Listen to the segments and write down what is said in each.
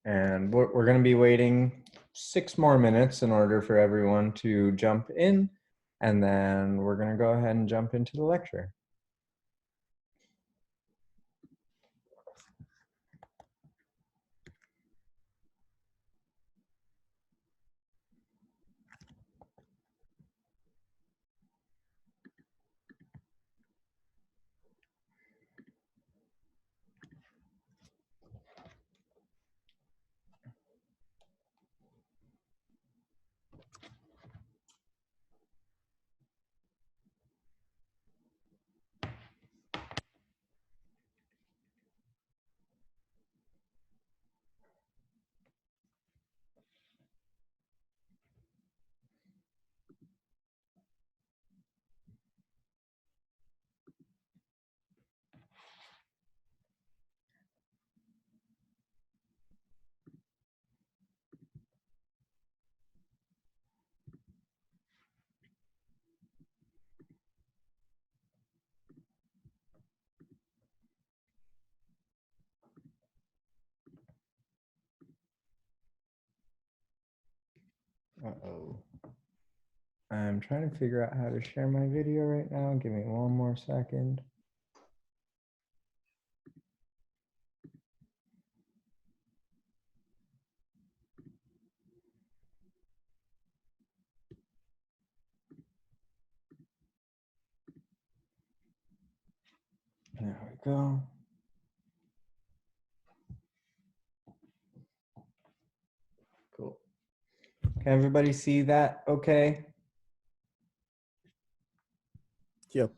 And we're going to be waiting 6 more minutes in order for everyone to jump in. And then we're going to go ahead and jump into the lecture. Uh-oh. I'm trying to figure out how to share my video right now. Give me one more second. There we go. Cool. Can everybody see that okay? Yep.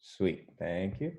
Sweet. Thank you.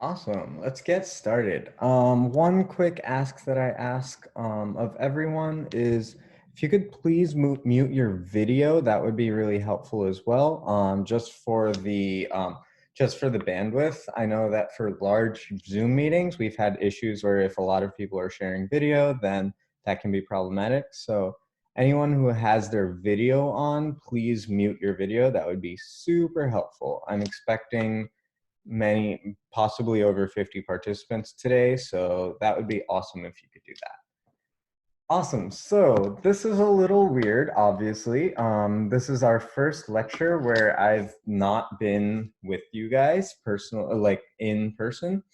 Awesome. Let's get started. One quick ask that I ask of everyone is if you could please mute your video, that would be really helpful as well. Just for the bandwidth. I know that for large Zoom meetings, we've had issues where if a lot of people are sharing video, then that can be problematic. So anyone who has their video on, please mute your video. That would be super helpful. I'm expecting many, possibly over 50 participants today. So that would be awesome if you could do that. Awesome. So this is a little weird, obviously. This is our first lecture where I've not been with you guys like in person,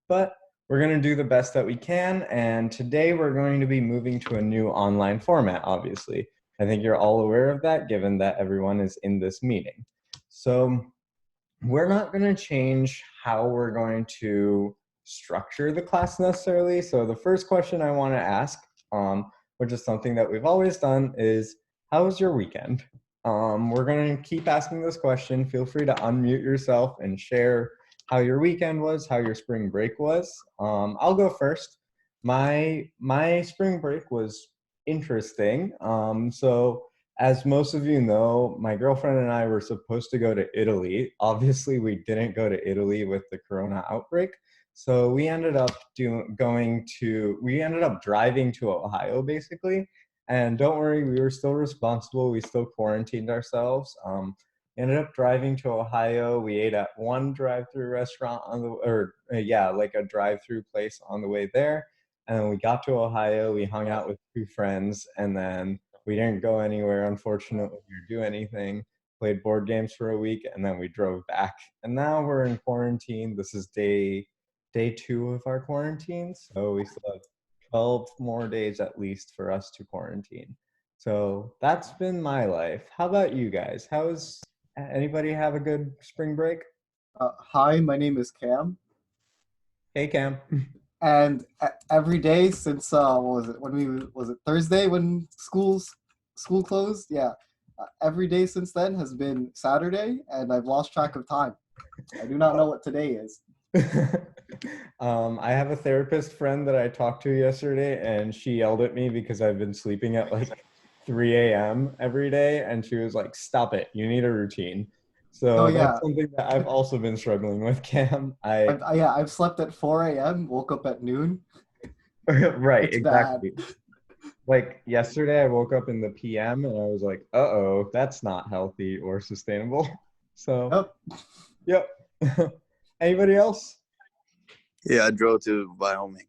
but we're going to do the best that we can. And today we're going to be moving to a new online format, obviously. I think you're all aware of that, given that everyone is in this meeting. So we're not going to change how we're going to structure the class necessarily. So the first question I want to ask, which is something that we've always done, is how was your weekend? We're going to keep asking this question. Feel free to unmute yourself and share how your weekend was, how your spring break was. I'll go first. My spring break was interesting. So as most of you know, my girlfriend and I were supposed to go to Italy. Obviously, we didn't go to Italy with the corona outbreak. So we ended up driving to Ohio basically. And don't worry, we were still responsible. We still quarantined ourselves. We ended up driving to Ohio. We ate at one drive-through restaurant like a drive-through place on the way there. And then we got to Ohio. We hung out with two friends, and then we didn't go anywhere, unfortunately, or do anything. Played board games for a week, and then we drove back. And now we're in quarantine. This is day 2 of our quarantine, so we still have 12 more days at least for us to quarantine. So that's been my life. How about you guys? Anybody have a good spring break? Hi, my name is Cam, Hey, Cam. and every day since what was it? Was it Thursday when school closed? Yeah, every day since then has been Saturday, and I've lost track of time. I do not know what today is. I have a therapist friend that I talked to yesterday, and she yelled at me because I've been sleeping at like 3 a.m. every day, and she was like, "Stop it! You need a routine." Oh So that's yeah, something that I've also been struggling with, Cam. I've slept at 4 a.m., woke up at noon. Right, It's bad. exactly. Like yesterday, I woke up in the PM, and I was like, "Uh-oh, that's not healthy or sustainable." So, Yep. yep. Anybody else? Yeah, I drove to Wyoming.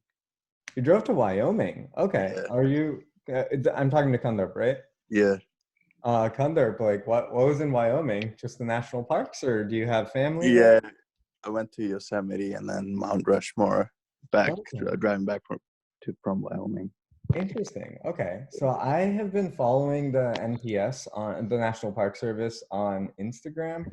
You drove to Wyoming. Okay. Yeah. Are you? I'm talking to Kundar, right? Yeah. Kundar, like what was in Wyoming? Just the national parks, or do you have family there? Yeah. I went to Yosemite and then Mount Rushmore Okay. driving back from Wyoming. Interesting. Okay. So I have been following the NPS on the National Park Service on Instagram,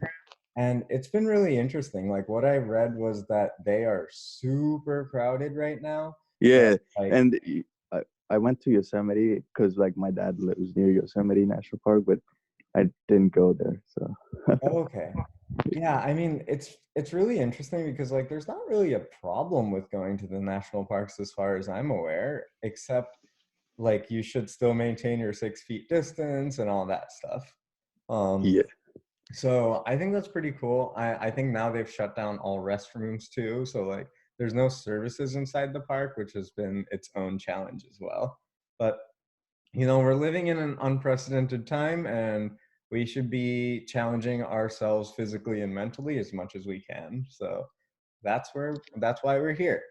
and it's been really interesting. Like what I read was that they are super crowded right now. But Yeah. like, And I went to Yosemite because like my dad lives near Yosemite National Park, but I didn't go there. So okay. Yeah, I mean, it's really interesting because like there's not really a problem with going to the national parks as far as I'm aware, except like you should still maintain your 6 feet distance and all that stuff. Um, yeah. so I think that's pretty cool. I think now they've shut down all restrooms too. So like there's no services inside the park, which has been its own challenge as well. But we're living in an unprecedented time, and we should be challenging ourselves physically and mentally as much as we can. So that's why we're here.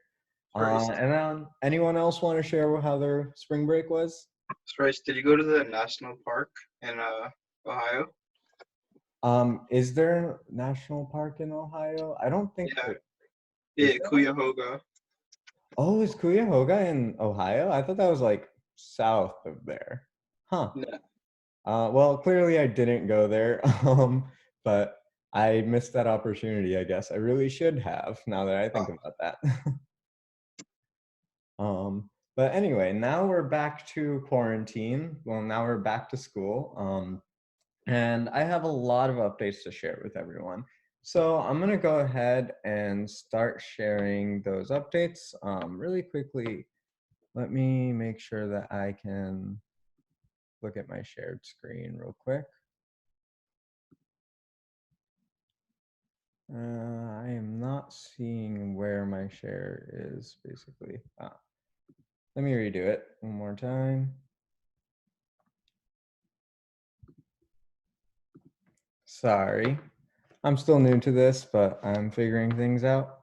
And anyone else want to share how their spring break was? Bryce, did you go to the national park in Ohio? Is there a national park in Ohio? I don't think Yeah, there yeah, is. There? Cuyahoga. Oh, is Cuyahoga in Ohio? I thought that was like south of there. Huh. No. Well, clearly I didn't go there, but I missed that opportunity, I guess. I really should have, now that I think Oh, about that. But anyway, now we're back to quarantine. Well, now we're back to school. And I have a lot of updates to share with everyone. So I'm gonna go ahead and start sharing those updates really quickly. Let me make sure that I can look at my shared screen real quick. I am not seeing where my share is basically. Let me redo it one more time. Sorry, I'm still new to this, but I'm figuring things out.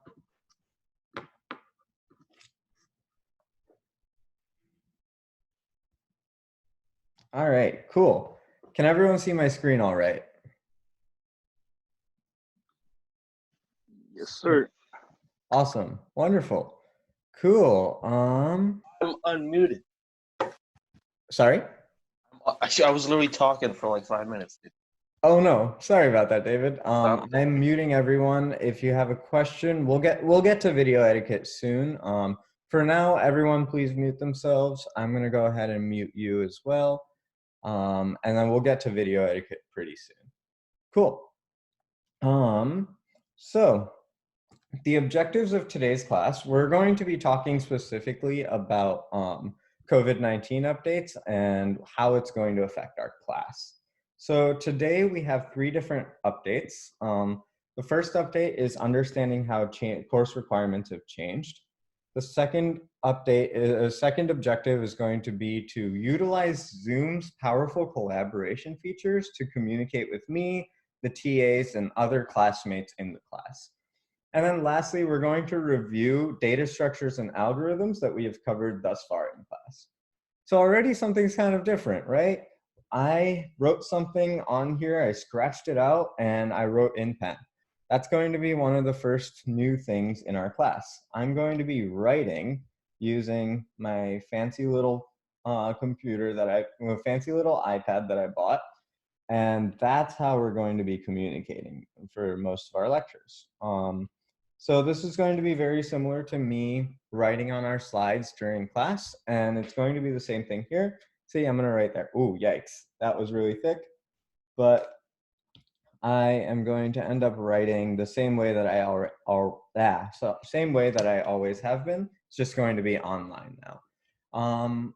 All right, cool. Can everyone see my screen all right? Yes, sir. Awesome, wonderful, cool. I'm unmuted. Sorry? Actually, I was literally talking for like 5 minutes. Oh no, sorry about that, David. Stop. I'm muting everyone. If you have a question, we'll get to video etiquette soon. For now, everyone please mute themselves. I'm gonna go ahead and mute you as well. And then we'll get to video etiquette pretty soon. Cool. So the objectives of today's class, we're going to be talking specifically about COVID-19 updates and how it's going to affect our class. So today we have 3 different updates. The first update is understanding how course requirements have changed. The second second objective is going to be to utilize Zoom's powerful collaboration features to communicate with me, the TAs, and other classmates in the class. And then lastly, we're going to review data structures and algorithms that we have covered thus far in class. So already something's kind of different, right? I wrote something on here, I scratched it out, and I wrote in pen. That's going to be one of the first new things in our class. I'm going to be writing using my fancy little computer fancy little iPad that I bought. And that's how we're going to be communicating for most of our lectures. So this is going to be very similar to me writing on our slides during class, and it's going to be the same thing here. See, I'm gonna write there. Ooh, yikes, that was really thick. But I am going to end up writing the same way that same way that I always have been. It's just going to be online now.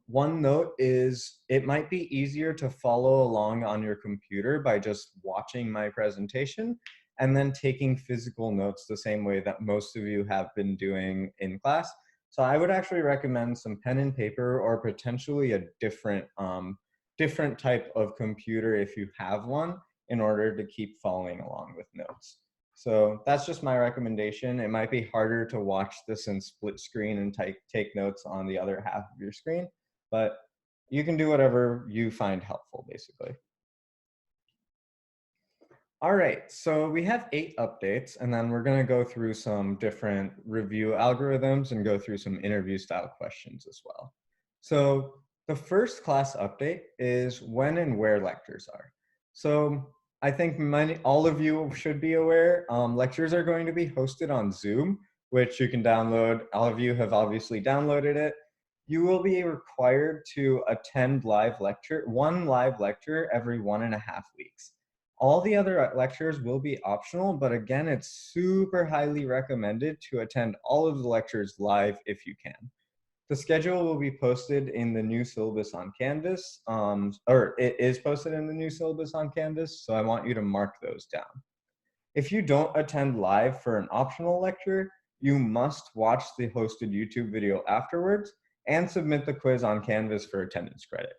One note is it might be easier to follow along on your computer by just watching my presentation and then taking physical notes the same way that most of you have been doing in class. So I would actually recommend some pen and paper or potentially a different type of computer if you have one in order to keep following along with notes. So that's just my recommendation. It might be harder to watch this in split screen and take notes on the other half of your screen, but you can do whatever you find helpful, basically. All right, so we have 8 updates, and then we're gonna go through some different review algorithms and go through some interview style questions as well. So the first class update is when and where lectures are. So I think all of you should be aware, lectures are going to be hosted on Zoom, which you can download. All of you have obviously downloaded it. You will be required to attend one live lecture every 1.5 weeks. All the other lectures will be optional, but again, it's super highly recommended to attend all of the lectures live if you can. The schedule will be posted in the new syllabus on Canvas, or it is posted in the new syllabus on Canvas, so I want you to mark those down. If you don't attend live for an optional lecture, you must watch the hosted YouTube video afterwards and submit the quiz on Canvas for attendance credit.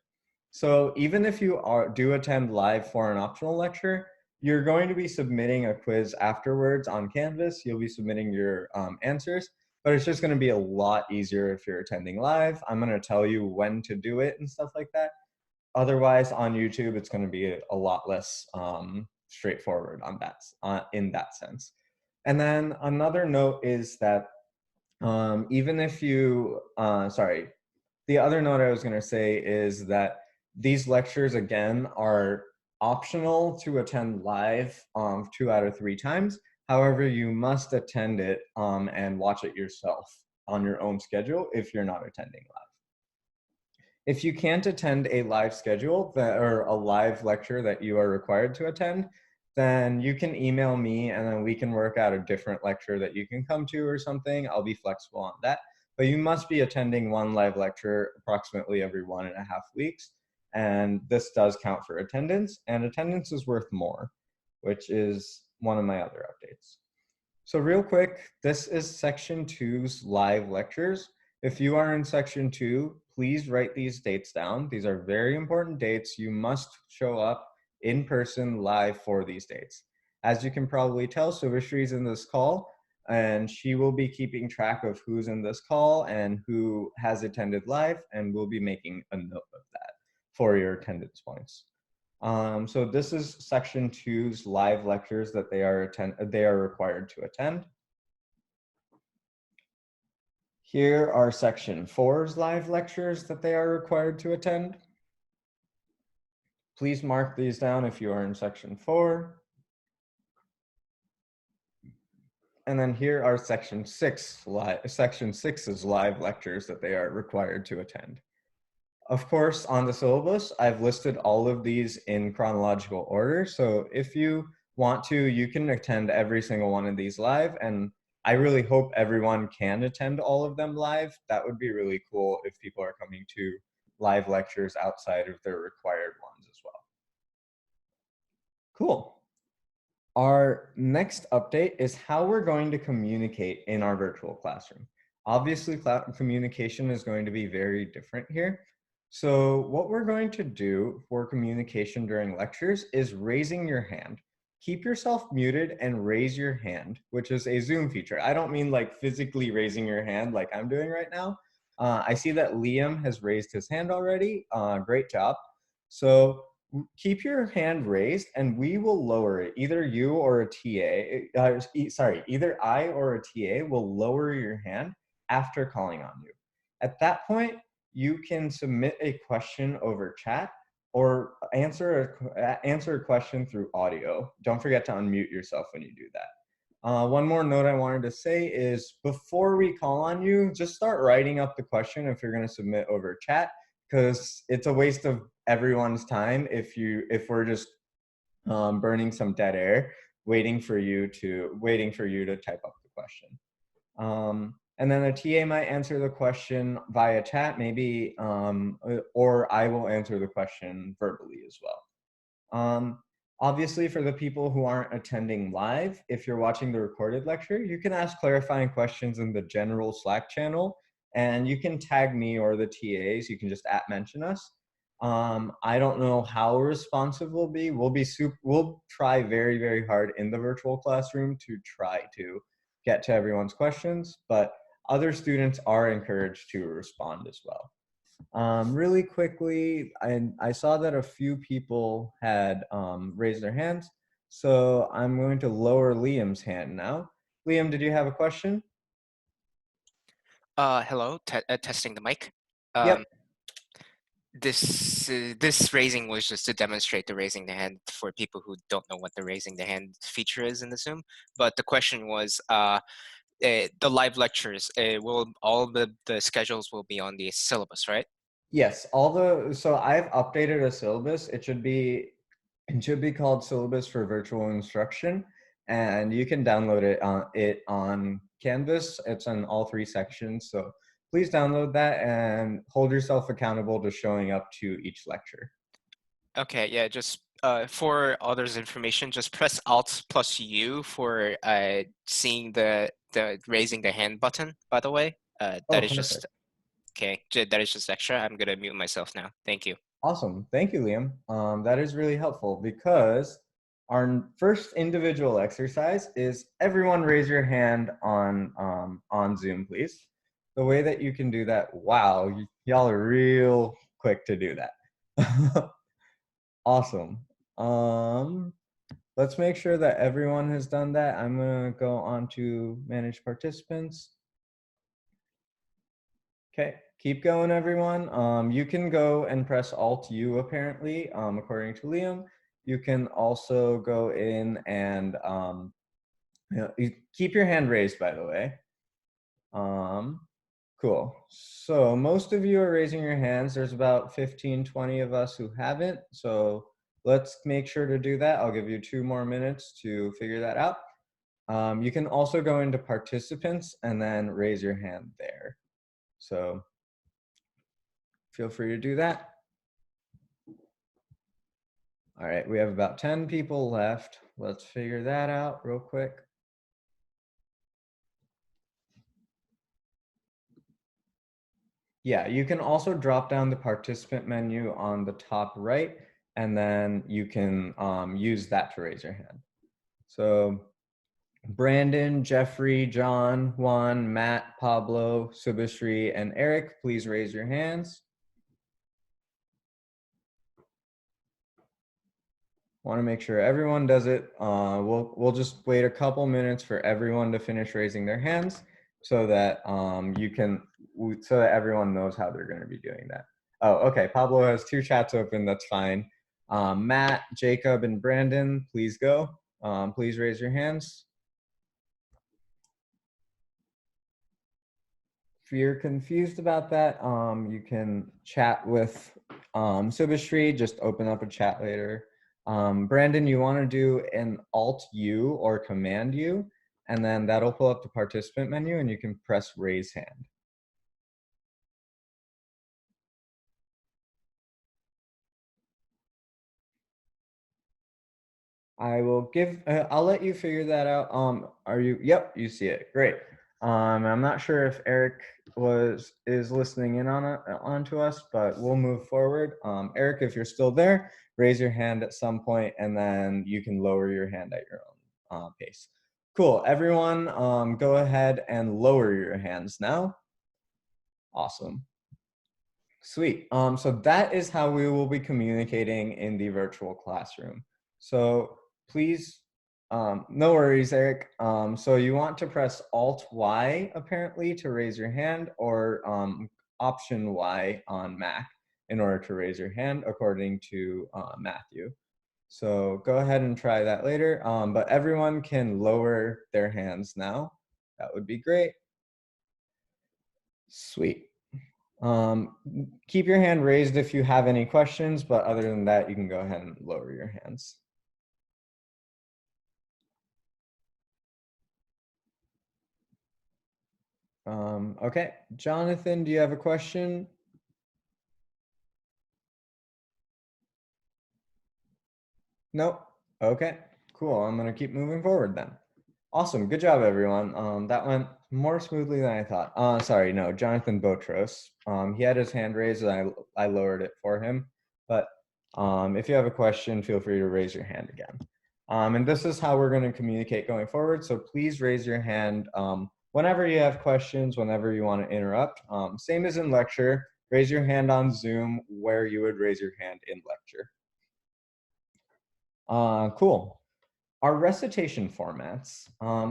So even if you do attend live for an optional lecture, you're going to be submitting a quiz afterwards on Canvas. You'll be submitting your answers, but it's just going to be a lot easier if you're attending live. I'm going to tell you when to do it and stuff like that. Otherwise, on YouTube, it's going to be a lot less straightforward on that in that sense. And then another note is that even if you, the other note I was going to say is that these lectures, again, are optional to attend live 2 out of 3 times. However, you must attend it and watch it yourself on your own schedule if you're not attending live. If you can't attend a live schedule or a live lecture that you are required to attend, then you can email me and then we can work out a different lecture that you can come to or something. I'll be flexible on that. But you must be attending one live lecture approximately every 1.5 weeks. And this does count for attendance, and attendance is worth more, which is one of my other updates. So real quick, this is section 2's live lectures. If you are in section 2, please write these dates down. These are very important dates. You must show up in person live for these dates. As you can probably tell, Subhashree is in this call, and she will be keeping track of who's in this call and who has attended live, and we'll be making a note of that for your attendance points. So this is section 2's live lectures that they are required to attend. Here are section 4's live lectures that they are required to attend. Please mark these down if you are in section 4. And then here are section 6's live lectures that they are required to attend. Of course, on the syllabus, I've listed all of these in chronological order. So if you want to, you can attend every single one of these live. And I really hope everyone can attend all of them live. That would be really cool if people are coming to live lectures outside of their required ones as well. Cool. Our next update is how we're going to communicate in our virtual classroom. Obviously, communication is going to be very different here. So what we're going to do for communication during lectures is raising your hand. Keep yourself muted and raise your hand, which is a Zoom feature. I don't mean like physically raising your hand like I'm doing right now. I see that Liam has raised his hand already. Great job. So keep your hand raised and we will lower it. Either you or a TA, either I or a TA will lower your hand after calling on you. At that point, you can submit a question over chat or answer a question through audio. Don't forget to unmute yourself when you do that. One more note I wanted to say is before we call on you, just start writing up the question if you're going to submit over chat, because it's a waste of everyone's time if we're just burning some dead air waiting for you to type up the question. And then a TA might answer the question via chat, maybe, or I will answer the question verbally as well. Obviously, for the people who aren't attending live, if you're watching the recorded lecture, you can ask clarifying questions in the general Slack channel, and you can tag me or the TAs. You can just @mention us. I don't know how responsive we'll be. We'll try very, very hard in the virtual classroom to try to get to everyone's questions, but other students are encouraged to respond as well. Really quickly, I saw that a few people had raised their hands, so I'm going to lower Liam's hand now. Liam, did you have a question? Hello, testing the mic. Yep. This raising was just to demonstrate the raising the hand for people who don't know what the raising the hand feature is in the Zoom. But the question was, the live lectures, will all the schedules will be on the syllabus, right? Yes, so I've updated a syllabus. It should be called Syllabus for Virtual Instruction, and you can download it on Canvas. It's in all 3 sections, so please download that and hold yourself accountable to showing up to each lecture. Okay, yeah, just for others' information, just press Alt+U for seeing the raising the hand button, by the way. That is just, okay, that is just extra. I'm gonna mute myself now. Thank you. Awesome, thank you, Liam. That is really helpful because our first individual exercise is everyone raise your hand on Zoom, please. The way that you can do that, wow, y'all are real quick to do that. Awesome. Let's make sure that everyone has done that. I'm gonna go on to manage participants. Okay, keep going, everyone. You can go and press Alt-U apparently, according to Liam. You can also go in and keep your hand raised, by the way. Cool. So most of you are raising your hands. There's about 15, 20 of us who haven't. So let's make sure to do that. I'll give you 2 more minutes to figure that out. You can also go into participants and then raise your hand there. So feel free to do that. All right, we have about 10 people left. Let's figure that out real quick. Yeah, you can also drop down the participant menu on the top right, and then you can use that to raise your hand. So Brandon, Jeffrey, John, Juan, Matt, Pablo, Subhashree, and Eric, please raise your hands. Want to make sure everyone does it. We'll just wait a couple minutes for everyone to finish raising their hands so that so that everyone knows how they're going to be doing that. Oh, okay. Pablo has 2 chats open. That's fine. Matt, Jacob, and Brandon, please go. Please raise your hands. If you're confused about that, you can chat with Subhashree. Just open up a chat later. Brandon, you want to do an Alt-U or Command-U, and then that'll pull up the participant menu, and you can press raise hand. I will give, I'll let you figure that out. Yep, you see it, great. I'm not sure if Eric is listening in onto us, but we'll move forward. Eric, if you're still there, raise your hand at some point, and then you can lower your hand at your own pace. Cool, everyone, go ahead and lower your hands now. Awesome. Sweet. So that is how we will be communicating in the virtual classroom. So please, no worries, Eric. So you want to press Alt-Y apparently to raise your hand, or Option Y on Mac in order to raise your hand according to Matthew. So go ahead and try that later, but everyone can lower their hands now. That would be great. Sweet. Keep your hand raised if you have any questions, but other than that, you can go ahead and lower your hands. Okay, Jonathan, do you have a question? Nope. Okay, cool. I'm gonna keep moving forward then. Awesome, good job, everyone. That went more smoothly than I thought. Sorry, no, Jonathan Botros. He had his hand raised and I lowered it for him. But if you have a question, feel free to raise your hand again. And this is how we're gonna communicate going forward. So please raise your hand whenever you have questions, whenever you wanna interrupt. Same as in lecture, raise your hand on Zoom where you would raise your hand in lecture. Cool. Our recitation formats.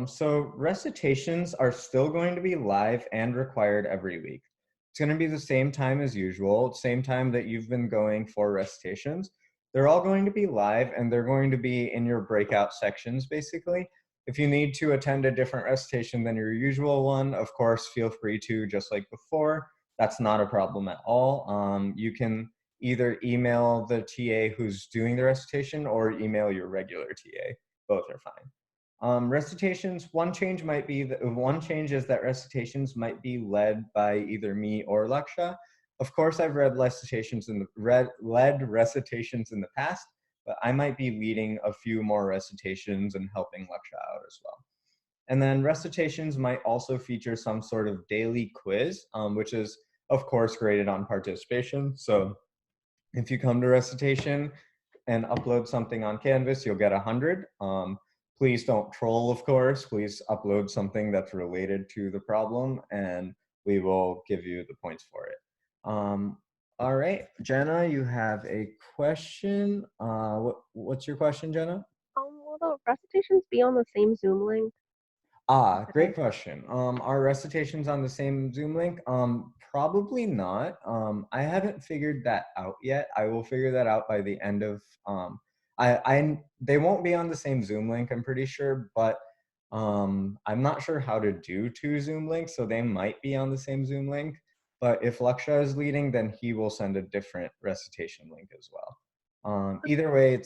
So recitations are still going to be live and required every week. It's going to be the same time as usual, same time that you've been going for recitations. They're all going to be live and they're going to be in your breakout sections, basically. If you need to attend a different recitation than your usual one, of course, feel free to, just like before. That's not a problem at all. You can either email the TA who's doing the recitation or email your regular TA. Both are fine. Recitations, one change is that recitations might be led by either me or Laksha. Of course, I've led recitations in the past, but I might be leading a few more recitations and helping Laksha out as well. And then recitations might also feature some sort of daily quiz, which is, of course, graded on participation. So if you come to recitation and upload something on Canvas, you'll get 100. Please don't troll, of course. Please upload something that's related to the problem and we will give you the points for it. All right, Jenna, you have a question. What's your question, Jenna? Will the recitations be on the same Zoom link? Great question. Are recitations on the same Zoom link? Probably not. I haven't figured that out yet. I will figure that out by the end of, they won't be on the same Zoom link, I'm pretty sure, but I'm not sure how to do 2 Zoom links, so they might be on the same Zoom link. But if Laksha is leading, then he will send a different recitation link as well. Either way,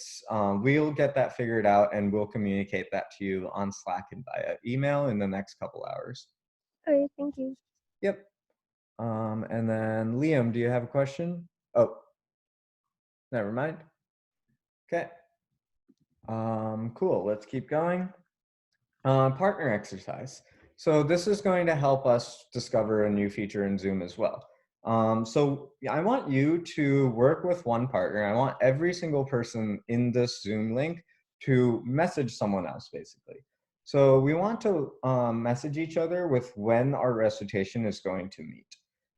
we'll get that figured out and we'll communicate that to you on Slack and via email in the next couple hours. Okay, thank you. Yep. And then Liam, do you have a question? Oh, never mind. Okay. Cool. Let's keep going. Partner exercise. So this is going to help us discover a new feature in Zoom as well. So I want you to work with one partner. I want every single person in this Zoom link to message someone else, basically. So we want to message each other with when our recitation is going to meet.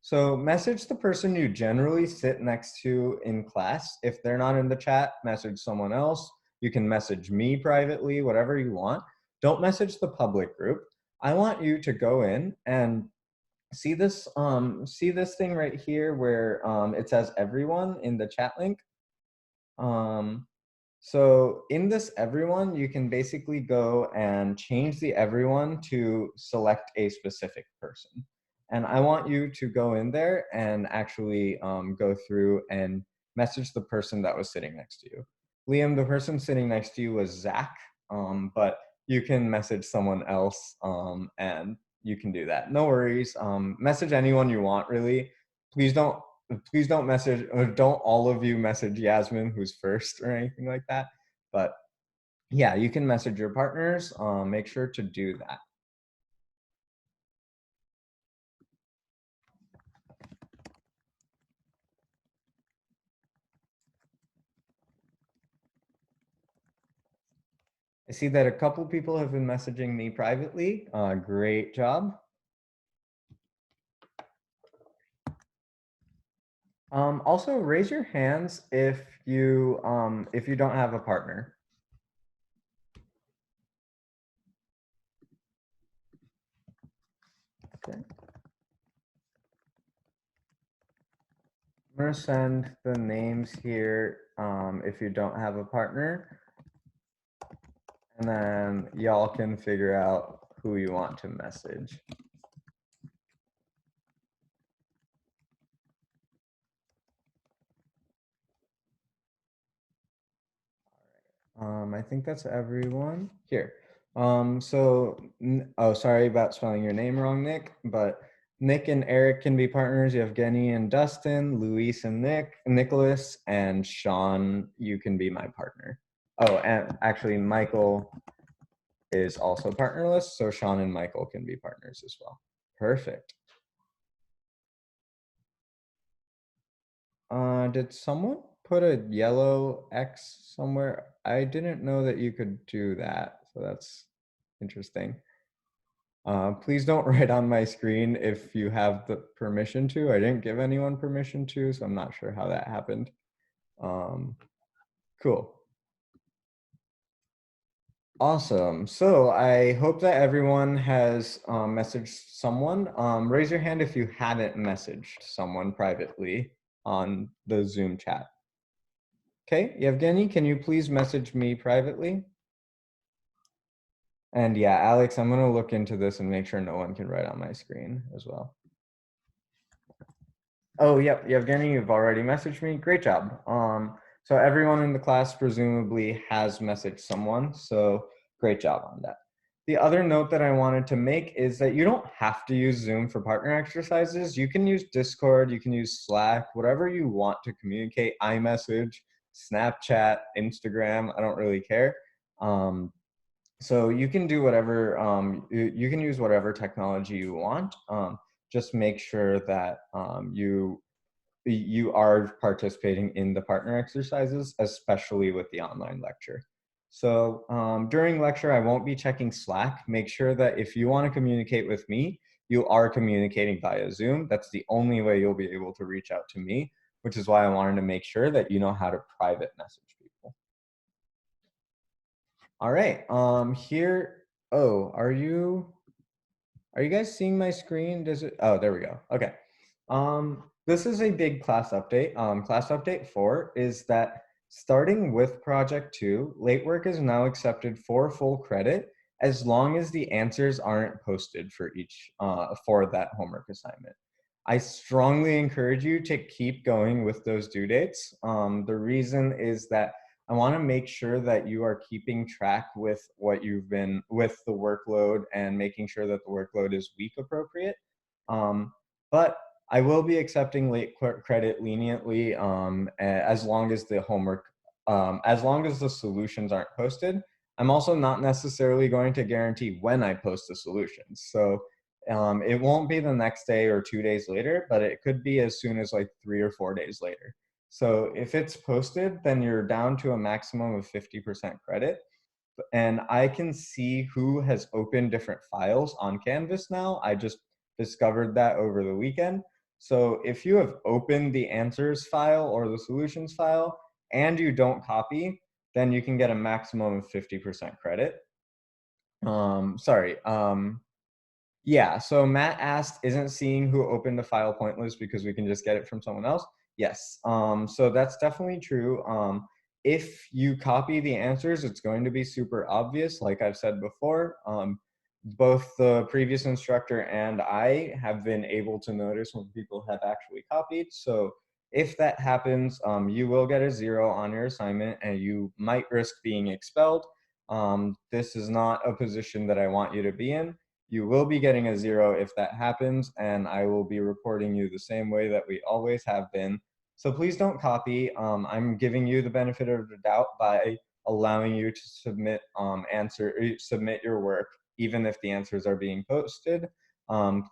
So message the person you generally sit next to in class. If they're not in the chat, message someone else. You can message me privately, whatever you want. Don't message the public group. I want you to go in and see this thing right here where it says everyone in the chat link. So in this everyone, you can basically go and change the everyone to select a specific person. And I want you to go in there and actually go through and message the person that was sitting next to you. Liam, the person sitting next to you was Zach, but you can message someone else and you can do that. No worries. Message anyone you want, really. Please don't message, or don't all of you message Yasmin, who's first, or anything like that. But yeah, you can message your partners. Make sure to do that. I see that a couple people have been messaging me privately. Great job. Also, raise your hands if you don't have a partner. Okay. I'm gonna send the names here if you don't have a partner, and then y'all can figure out who you want to message. I think that's everyone here. Oh, sorry about spelling your name wrong, Nick, but Nick and Eric can be partners. Yevgeny and Dustin, Luis and Nicholas, and Sean, you can be my partner. Oh, and actually Michael is also partnerless, so Sean and Michael can be partners as well. Perfect. Did someone put a yellow X somewhere? I didn't know that you could do that, so that's interesting. Please don't write on my screen if you have the permission to. I didn't give anyone permission to, so I'm not sure how that happened. Cool. Awesome. So I hope that everyone has messaged someone. Raise your hand if you hadn't messaged someone privately on the Zoom chat. Okay, Yevgeny, can you please message me privately? And yeah, Alex, I'm gonna look into this and make sure no one can write on my screen as well. Oh, yep, Yevgeny, you've already messaged me. Great job. So everyone in the class presumably has messaged someone, so great job on that. The other note that I wanted to make is that you don't have to use Zoom for partner exercises. You can use Discord, you can use Slack, whatever you want to communicate, iMessage, Snapchat, Instagram, I don't really care. So you can do whatever, you can use whatever technology you want. Just make sure that you are participating in the partner exercises, especially with the online lecture. So during lecture, I won't be checking Slack. Make sure that if you want to communicate with me, you are communicating via Zoom. That's the only way you'll be able to reach out to me, which is why I wanted to make sure that you know how to private message people. All right, here, oh, are you guys seeing my screen? Does it, oh, there we go, okay. This is a big class update. Class update 4 is that starting with project 2, late work is now accepted for full credit as long as the answers aren't posted for each, for that homework assignment. I strongly encourage you to keep going with those due dates. The reason is that I want to make sure that you are keeping track with what you've been with the workload and making sure that the workload is week appropriate. But I will be accepting late credit leniently as long as the homework, as long as the solutions aren't posted. I'm also not necessarily going to guarantee when I post the solutions. So it won't be the next day or 2 days later, but it could be as soon as like 3 or 4 days later. So if it's posted, then you're down to a maximum of 50% credit. And I can see who has opened different files on Canvas now. I just discovered that over the weekend. So if you have opened the answers file or the solutions file and you don't copy, then you can get a maximum of 50% credit. Yeah, so Matt asked, isn't seeing who opened the file pointless because we can just get it from someone else? Yes, so that's definitely true. If you copy the answers, it's going to be super obvious, like I've said before. Both the previous instructor and I have been able to notice when people have actually copied. So if that happens, you will get a 0 on your assignment and you might risk being expelled. This is not a position that I want you to be in. You will be getting a 0 if that happens, and I will be reporting you the same way that we always have been. So please don't copy. I'm giving you the benefit of the doubt by allowing you to submit submit your work, even if the answers are being posted.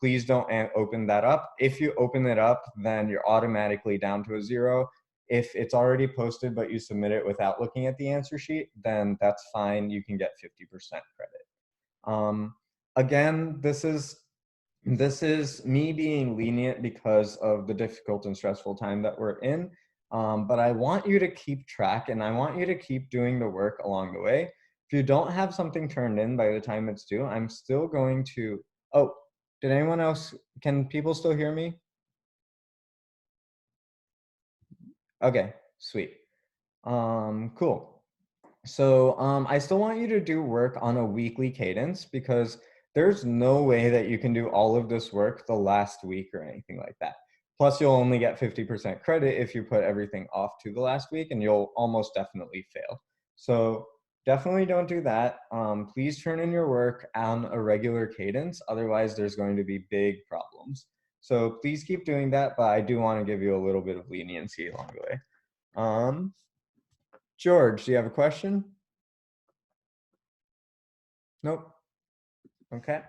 Please don't open that up. If you open it up, then you're automatically down to a 0. If it's already posted, but you submit it without looking at the answer sheet, then that's fine. You can get 50% credit. Again, this is me being lenient because of the difficult and stressful time that we're in. But I want you to keep track and I want you to keep doing the work along the way. If you don't have something turned in by the time it's due, I'm still going to, oh, did anyone else, can people still hear me? Okay, sweet. Cool. So I still want you to do work on a weekly cadence because there's no way that you can do all of this work the last week or anything like that. Plus, you'll only get 50% credit if you put everything off to the last week, and you'll almost definitely fail. So definitely don't do that. Please turn in your work on a regular cadence. Otherwise, there's going to be big problems. So please keep doing that, but I do want to give you a little bit of leniency along the way. George, do you have a question? Nope. Okay.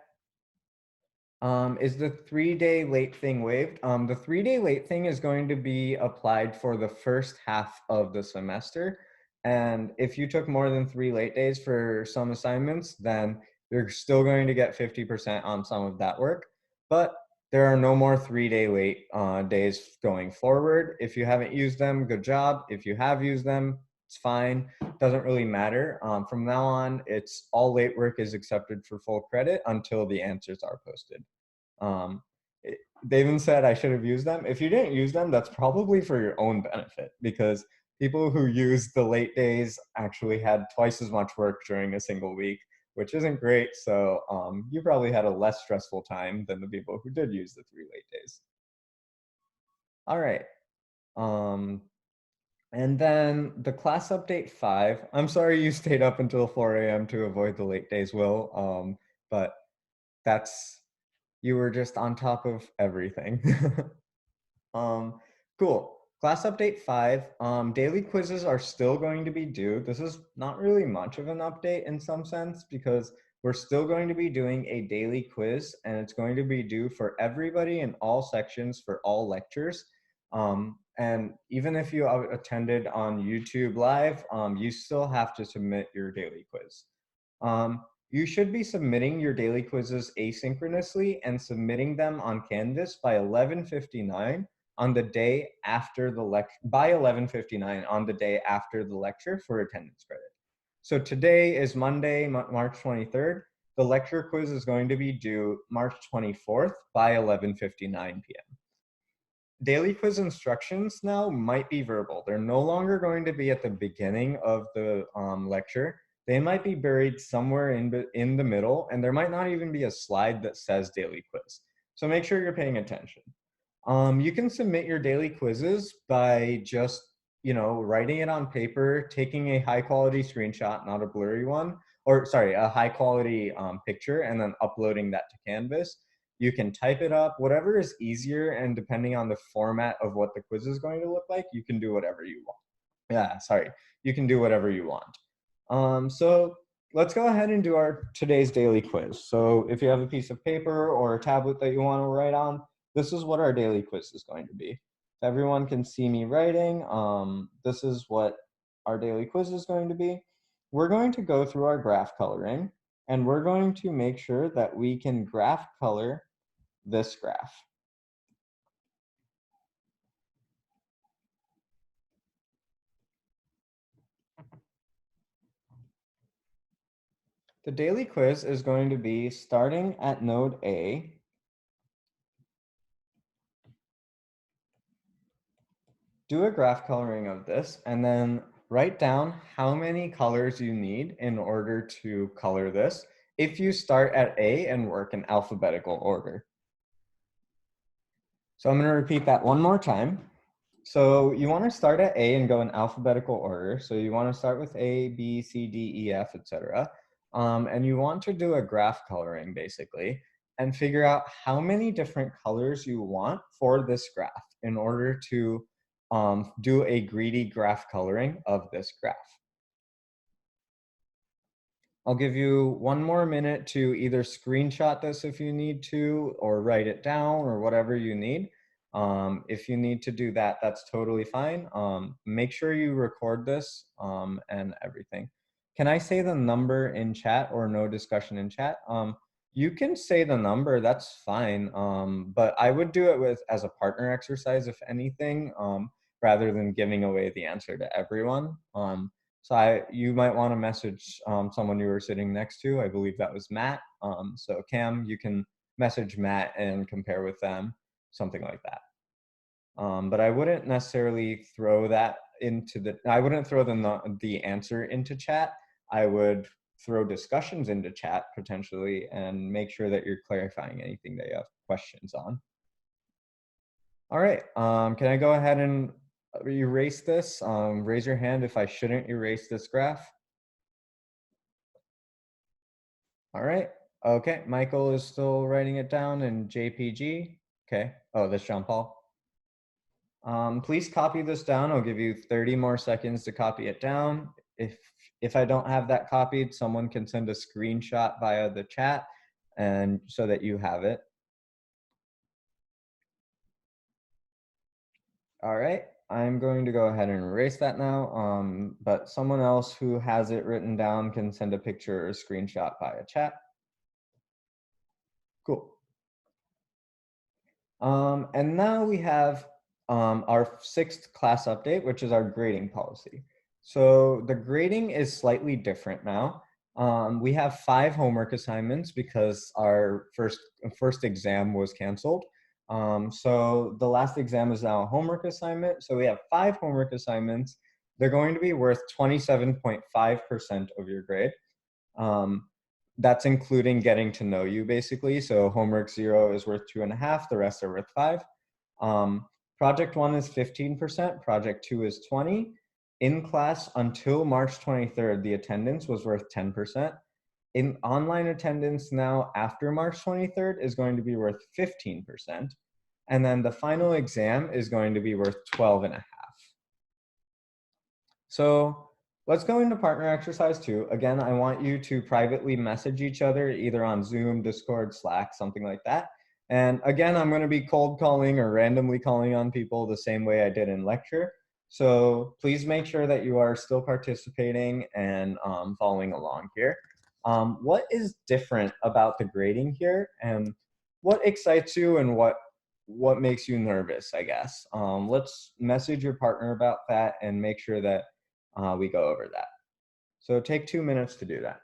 Is the 3-day late thing waived? The 3-day late thing is going to be applied for the first half of the semester. And if you took more than 3 late days for some assignments, then you're still going to get 50% on some of that work. But there are no more 3-day late days going forward. If you haven't used them, good job. If you have used them, it's fine. Doesn't really matter. From now on, it's all late work is accepted for full credit until the answers are posted. They even said I should have used them. If you didn't use them, that's probably for your own benefit because people who used the late days actually had twice as much work during a single week, which isn't great. So you probably had a less stressful time than the people who did use the 3 late days. All right. And then the class update 5, I'm sorry you stayed up until 4 a.m. to avoid the late days, Will, but you were just on top of everything. Cool. Class update 5, daily quizzes are still going to be due. This is not really much of an update in some sense because we're still going to be doing a daily quiz and it's going to be due for everybody in all sections for all lectures. And even if you attended on YouTube Live, you still have to submit your daily quiz. You should be submitting your daily quizzes asynchronously and submitting them on Canvas by 11:59 on the day after the lecture, by 11:59 on the day after the lecture for attendance credit. So today is Monday, March 23rd. The lecture quiz is going to be due March 24th by 11:59 p.m. Daily quiz instructions now might be verbal. They're no longer going to be at the beginning of the lecture. They might be buried somewhere in the middle, and there might not even be a slide that says daily quiz. So make sure you're paying attention. You can submit your daily quizzes by just, writing it on paper, taking a high quality screenshot, not a blurry one, or sorry, a high quality picture, and then uploading that to Canvas. You can type it up, whatever is easier, and depending on the format of what the quiz is going to look like, you can do whatever you want. Yeah, sorry, you can do whatever you want. So let's go ahead and do our today's daily quiz. So if you have a piece of paper or a tablet that you want to write on, this is what our daily quiz is going to be. If everyone can see me writing, this is what our daily quiz is going to be. We're going to go through our graph coloring, and we're going to make sure that we can graph color this graph. The daily quiz is going to be starting at node A. Do a graph coloring of this, and then write down how many colors you need in order to color this if you start at A and work in alphabetical order. So I'm going to repeat that one more time. So you want to start at A and go in alphabetical order. So you want to start with A, B, C, D, E, F, etc. And you want to do a graph coloring basically and figure out how many different colors you want for this graph in order to do a greedy graph coloring of this graph. I'll give you one more minute to either screenshot this if you need to, or write it down, or whatever you need. If you need to do that, that's totally fine. Make sure you record this and everything. Can I say the number in chat or no discussion in chat? You can say the number, that's fine. But I would do it as a partner exercise, if anything, rather than giving away the answer to everyone. So you might want to message someone you were sitting next to. I believe that was Matt. So Cam, you can message Matt and compare with them, something like that. But I wouldn't necessarily throw that I wouldn't throw the answer into chat. I would throw discussions into chat potentially and make sure that you're clarifying anything that you have questions on. All right, can I go ahead and erase this? Raise your hand if I shouldn't erase this graph. All right, okay, Michael is still writing it down in JPG. Okay, oh, that's Jean Paul. Please copy this down. I'll give you 30 more seconds to copy it down. If I don't have that copied, someone can send a screenshot via the chat and so that you have it. All right, I'm going to go ahead and erase that now, but someone else who has it written down can send a picture or a screenshot via chat. Cool. And now we have our 6th class update, which is our grading policy. So the grading is slightly different now. We have 5 homework assignments because our first exam was canceled. So the last exam is now a homework assignment. So we have 5 homework assignments. They're going to be worth 27.5% of your grade. That's including getting to know you basically. So homework 0 is worth 2.5, the rest are worth 5. Project 1 is 15%, project 2 is 20. In class until March 23rd, the attendance was worth 10%. In online attendance now after March 23rd is going to be worth 15%. And then the final exam is going to be worth 12.5. So let's go into partner exercise 2. Again, I want you to privately message each other either on Zoom, Discord, Slack, something like that. And again, I'm going to be cold calling or randomly calling on people the same way I did in lecture. So please make sure that you are still participating and following along here. What is different about the grading here, and what excites you and what makes you nervous, I guess? Let's message your partner about that and make sure that we go over that. So take 2 minutes to do that.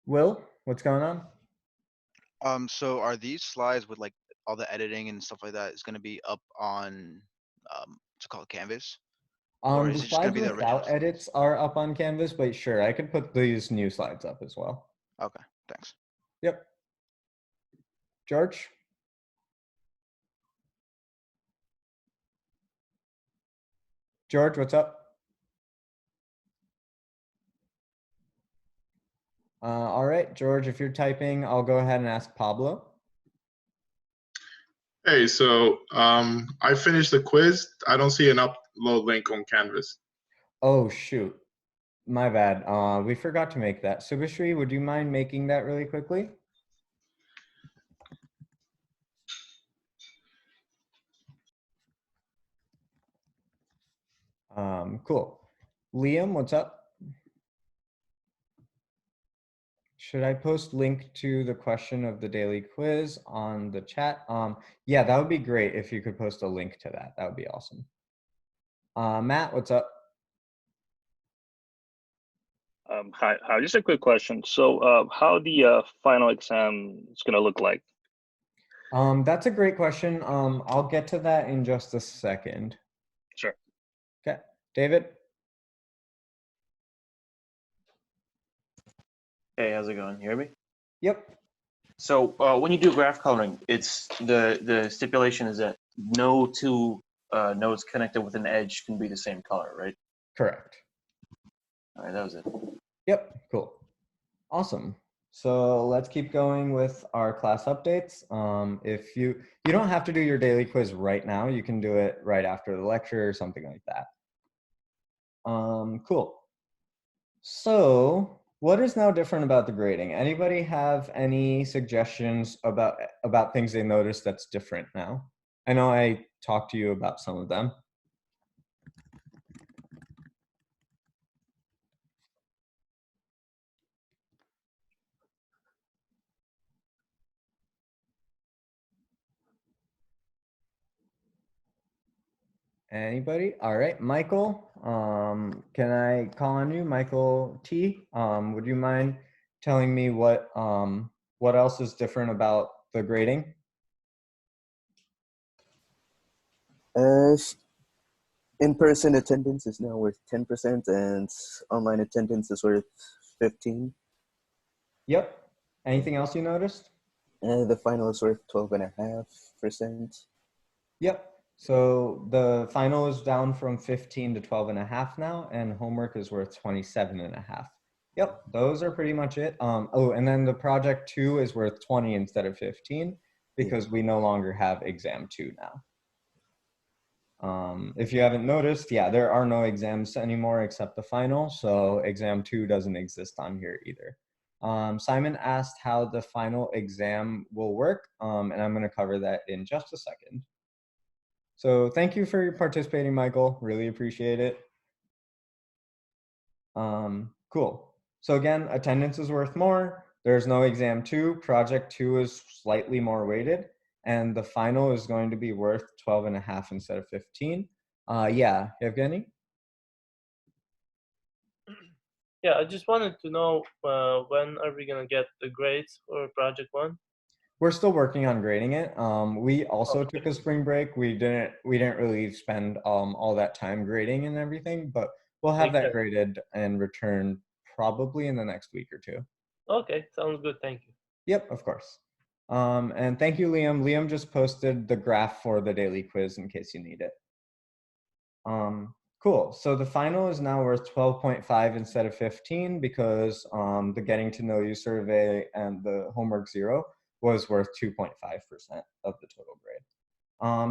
Will, what's going on? So are these slides with like all the editing and stuff like that is going to be up on what's it called, Canvas? Or The is it just gonna slides be the without original? edits are up on Canvas, but sure, I could put these new slides up as well. Okay, thanks. Yep. George? George, what's up? All right, George, if you're typing, I'll go ahead and ask Pablo. Hey, so I finished the quiz. I don't see an upload link on Canvas. Oh, shoot. My bad. We forgot to make that. Subhashri, would you mind making that really quickly? Cool. Liam, what's up? Should I post link to the question of the daily quiz on the chat? Yeah, that would be great if you could post a link to that. That would be awesome. Matt, what's up? Hi, just a quick question. So, how the final exam is gonna look like? That's a great question. I'll get to that in just a second. Sure. Okay, David? Hey, how's it going? You hear me? Yep. So when you do graph coloring, it's the stipulation is that no two nodes connected with an edge can be the same color, right? Correct. All right, that was it. Yep, cool. Awesome. So let's keep going with our class updates. If you don't have to do your daily quiz right now, you can do it right after the lecture or something like that. Cool. So what is now different about the grading? Anybody have any suggestions about things they noticed that's different now? I know I talked to you about some of them. Anybody? All right, Michael, can I call on you? Michael T, would you mind telling me what else is different about the grading? In-person attendance is now worth 10% and online attendance is worth 15. Yep. Anything else you noticed? The final is worth 12.5%. Yep. So the final is down from 15 to 12.5 now, and homework is worth 27.5. Yep, those are pretty much it. Oh, and then the project 2 is worth 20 instead of 15 because we no longer have exam 2 now. If you haven't noticed, yeah, there are no exams anymore except the final, so exam 2 doesn't exist on here either. Simon asked how the final exam will work, and I'm going to cover that in just a second. So thank you for participating, Michael. Really appreciate it. Cool. So again, attendance is worth more. There's no exam 2. Project 2 is slightly more weighted. And the final is going to be worth 12.5 instead of 15. Yeah, Evgeny? Yeah, I just wanted to know when are we gonna get the grades for project 1? We're still working on grading it. We also took a spring break. We didn't really spend all that time grading and everything, but we'll have that graded and returned probably in the next week or 2. Okay, sounds good. Thank you. Yep, of course. And thank you, Liam. Liam just posted the graph for the daily quiz in case you need it. Cool. So the final is now worth 12.5 instead of 15 because the getting to know you survey and the homework 0 was worth 2.5% of the total grade.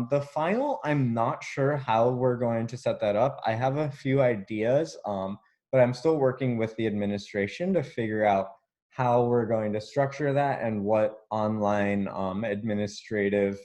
The final, I'm not sure how we're going to set that up. I have a few ideas, but I'm still working with the administration to figure out how we're going to structure that and what online administrative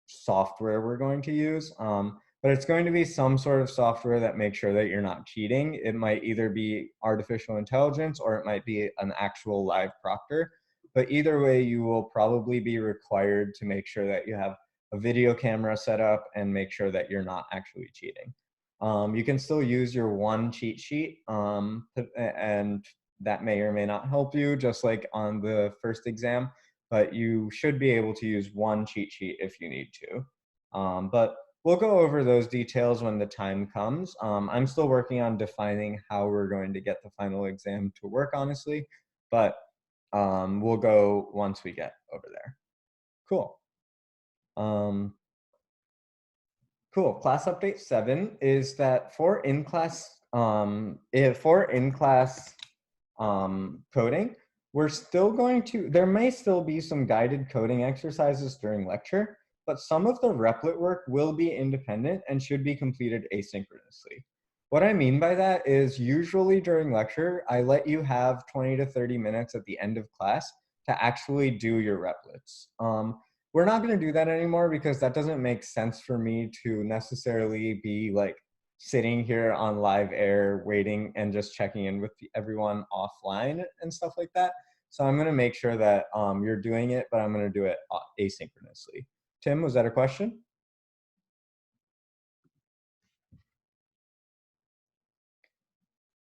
software we're going to use. But it's going to be some sort of software that makes sure that you're not cheating. It might either be artificial intelligence or it might be an actual live proctor. But either way, you will probably be required to make sure that you have a video camera set up and make sure that you're not actually cheating. You can still use your one cheat sheet and that may or may not help you, just like on the first exam, but you should be able to use one cheat sheet if you need to. But we'll go over those details when the time comes. I'm still working on defining how we're going to get the final exam to work, honestly, but we'll go once we get over there. Cool. Cool. Class update 7 is that for in-class coding, we're still going to, there may still be some guided coding exercises during lecture, but some of the Replit work will be independent and should be completed asynchronously. What I mean by that is usually during lecture, I let you have 20 to 30 minutes at the end of class to actually do your Replits. We're not going to do that anymore because that doesn't make sense for me to necessarily be like sitting here on live air waiting and just checking in with everyone offline and stuff like that. So I'm going to make sure that you're doing it, but I'm going to do it asynchronously. Tim, was that a question?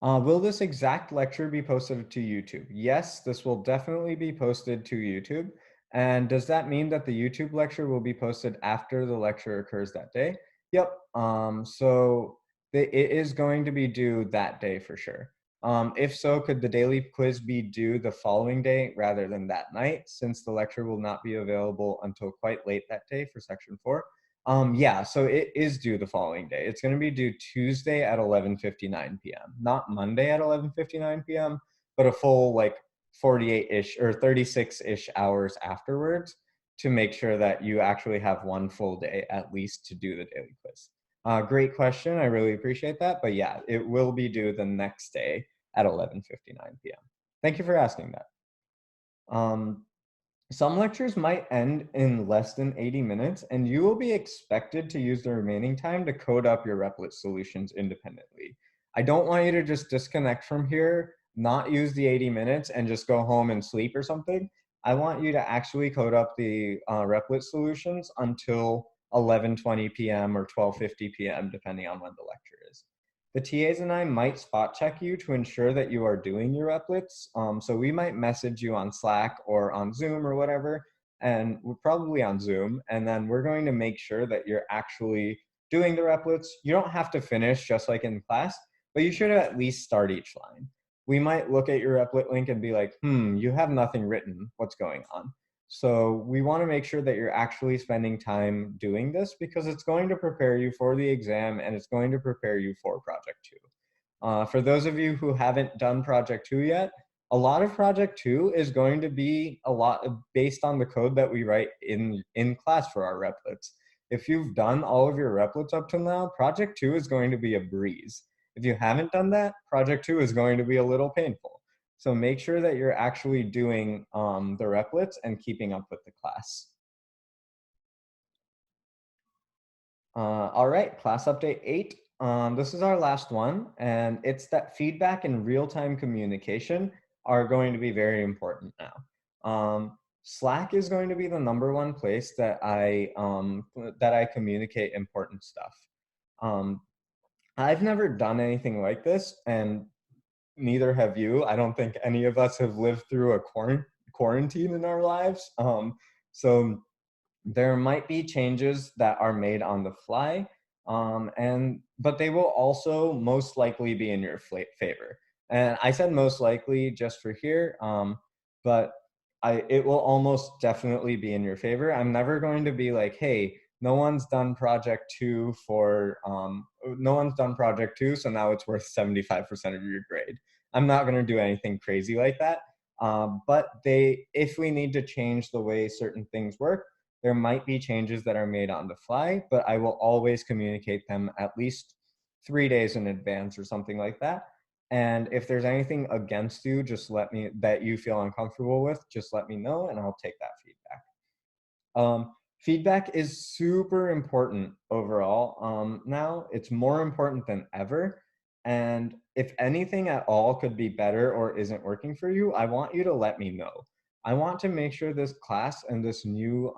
Will this exact lecture be posted to YouTube? Yes, this will definitely be posted to YouTube. And does that mean that the YouTube lecture will be posted after the lecture occurs that day? Yep. So it is going to be due that day for sure. If so, could the daily quiz be due the following day rather than that night, since the lecture will not be available until quite late that day for section 4? Yeah, so it is due the following day. It's going to be due Tuesday at 11:59 p.m. Not Monday at 11:59 p.m., but a full like 48-ish or 36-ish hours afterwards to make sure that you actually have one full day at least to do the daily quiz. Great question. I really appreciate that. But yeah, it will be due the next day at 11:59 p.m. Thank you for asking that. Some lectures might end in less than 80 minutes, and you will be expected to use the remaining time to code up your Replit solutions independently. I don't want you to just disconnect from here, not use the 80 minutes, and just go home and sleep or something. I want you to actually code up the Replit solutions until 11:20 p.m. or 12:50 p.m., depending on when the lecture is. The TAs and I might spot check you to ensure that you are doing your Replits. So we might message you on Slack or on Zoom or whatever, and we're probably on Zoom. And then we're going to make sure that you're actually doing the Replits. You don't have to finish just like in class, but you should at least start each line. We might look at your Replit link and be like, you have nothing written. What's going on? So we want to make sure that you're actually spending time doing this because it's going to prepare you for the exam and it's going to prepare you for Project 2. For those of you who haven't done Project 2 yet, a lot of Project 2 is going to be a lot based on the code that we write in class for our Replits. If you've done all of your Replits up till now, Project 2 is going to be a breeze. If you haven't done that, Project 2 is going to be a little painful. So make sure that you're actually doing the Replits and keeping up with the class. All right, class update 8. This is our last one, and it's that feedback and real-time communication are going to be very important now. Slack is going to be the #1 place that I communicate important stuff. I've never done anything like this, and neither have you. I don't think any of us have lived through a quarantine in our lives. So there might be changes that are made on the fly, but they will also most likely be in your favor. And I said most likely just for here, but it will almost definitely be in your favor. I'm never going to be like, hey, no one's done Project 2 so now it's worth 75% of your grade. I'm not going to do anything crazy like that. But if we need to change the way certain things work, there might be changes that are made on the fly, but I will always communicate them at least 3 days in advance or something like that. And if there's anything against you, that you feel uncomfortable with, just let me know and I'll take that feedback. Feedback is super important overall. Now it's more important than ever. And if anything at all could be better or isn't working for you, I want you to let me know. I want to make sure this class and this new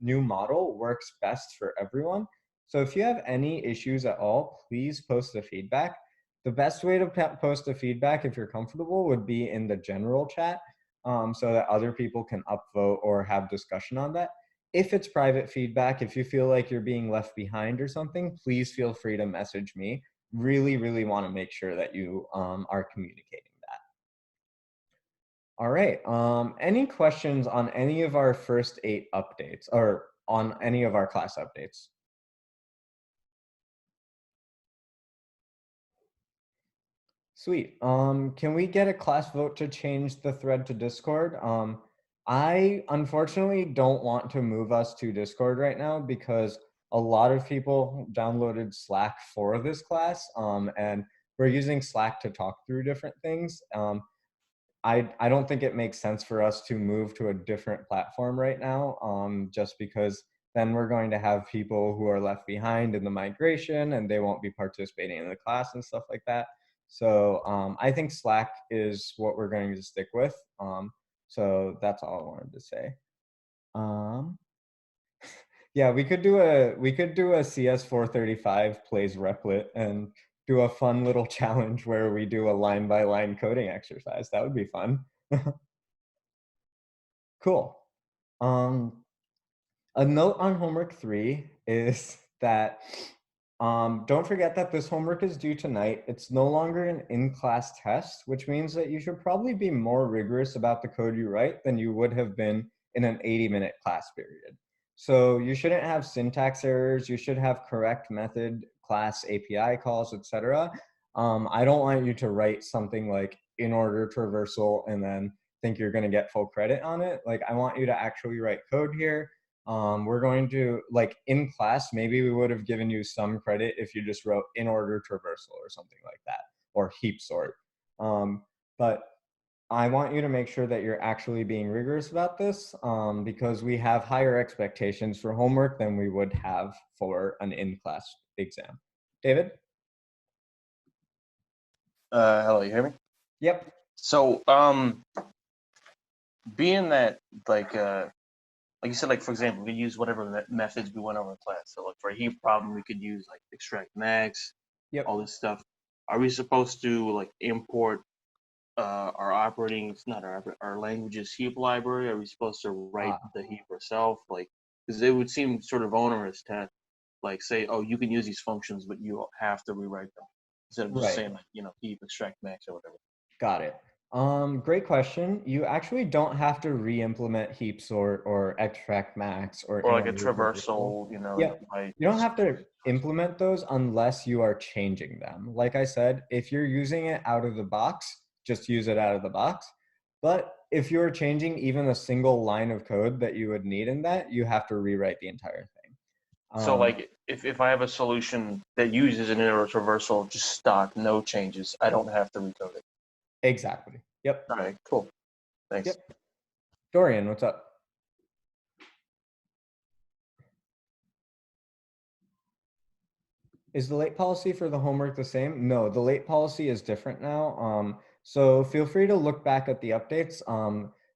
model works best for everyone. So if you have any issues at all, please post the feedback. The best way to post the feedback, if you're comfortable, would be in the general chat so that other people can upvote or have discussion on that. if it's private feedback, if you feel like you're being left behind or something, please feel free to message me. Really, really want to make sure that you are communicating that. All right. Any questions on any of our first 8 updates or on any of our class updates? Sweet. Can we get a class vote to change the thread to Discord? I unfortunately don't want to move us to Discord right now because a lot of people downloaded Slack for this class, and we're using Slack to talk through different things. I don't think it makes sense for us to move to a different platform right now, just because then we're going to have people who are left behind in the migration and they won't be participating in the class and stuff like that. So I think Slack is what we're going to stick with. So that's all I wanted to say. Yeah, we could do a CS 435 plays Replit and do a fun little challenge where we do a line by line coding exercise. That would be fun. Cool. A note on homework 3 is that don't forget that this homework is due tonight. It's no longer an in-class test, which means that you should probably be more rigorous about the code you write than you would have been in an 80-minute class period. So you shouldn't have syntax errors. You should have correct method, class, API calls, etc. I don't want you to write something like in order traversal and then think you're going to get full credit on it. Like, I want you to actually write code here. We're going to, like, in class, maybe we would have given you some credit if you just wrote in order traversal or something like that, or heap sort. But I want you to make sure that you're actually being rigorous about this, because we have higher expectations for homework than we would have for an in-class exam. David? Hello, you hear me? Yep. So, being that, like you said, like, for example, we use whatever methods we went over in class. So, like, for a heap problem, we could use, like, extract max, all this stuff. Are we supposed to, like, import our our language's heap library? Are we supposed to write the heap ourselves? Like, because it would seem sort of onerous to, like, say, oh, you can use these functions, but you have to rewrite them instead of just saying, like, heap, extract max, or whatever. Got it. Great question. You actually don't have to re-implement heap sort or extract max or like a traversal, Yeah, you don't have to implement those unless you are changing them. Like I said, if you're using it out of the box, just use it out of the box. But if you're changing even a single line of code that you would need in that, you have to rewrite the entire thing. So, like, if I have a solution that uses an inner traversal, just stock, no changes, I don't have to recode it. Exactly. Yep. All right, cool. Thanks. Yep. Dorian, what's up? Is the late policy for the homework the same? No, the late policy is different now. So feel free to look back at the updates.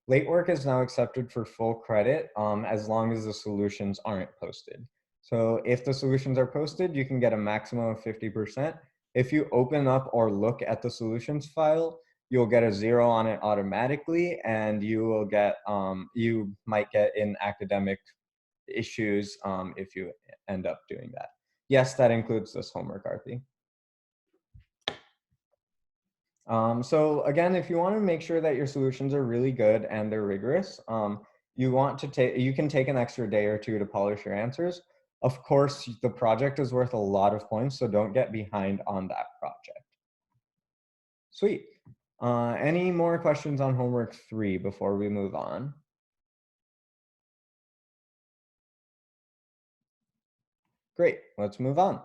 Late work is now accepted for full credit as long as the solutions aren't posted. So if the solutions are posted, you can get a maximum of 50%. If you open up or look at the solutions file, you'll get a 0 on it automatically, and you will get, you might get in academic issues if you end up doing that. Yes, that includes this homework, Arthi. So again, if you want to make sure that your solutions are really good and they're rigorous, you can take an extra day or 2 to polish your answers. Of course, the project is worth a lot of points, so don't get behind on that project. Sweet. Any more questions on homework 3 before we move on? Great, let's move on.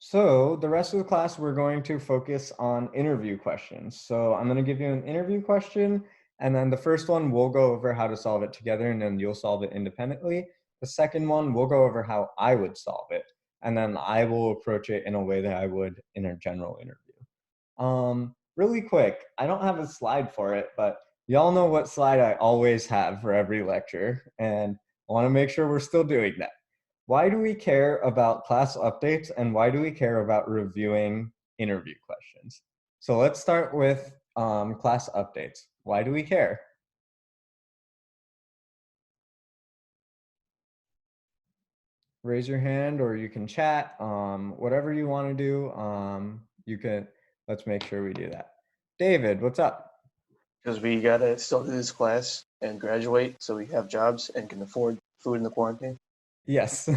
So the rest of the class, we're going to focus on interview questions. So I'm going to give you an interview question, and then the first one, we'll go over how to solve it together, and then you'll solve it independently. The second one, we'll go over how I would solve it, and then I will approach it in a way that I would in a general interview. Really quick, I don't have a slide for it, but y'all know what slide I always have for every lecture, and I want to make sure we're still doing that. Why do we care about class updates, and why do we care about reviewing interview questions? So let's start with class updates. Why do we care? raise your hand or you can chat, whatever you want to do. You can, let's make sure we do that. David, what's up? Because we gotta still do this class and graduate, so we have jobs and can afford food in the quarantine. Yes.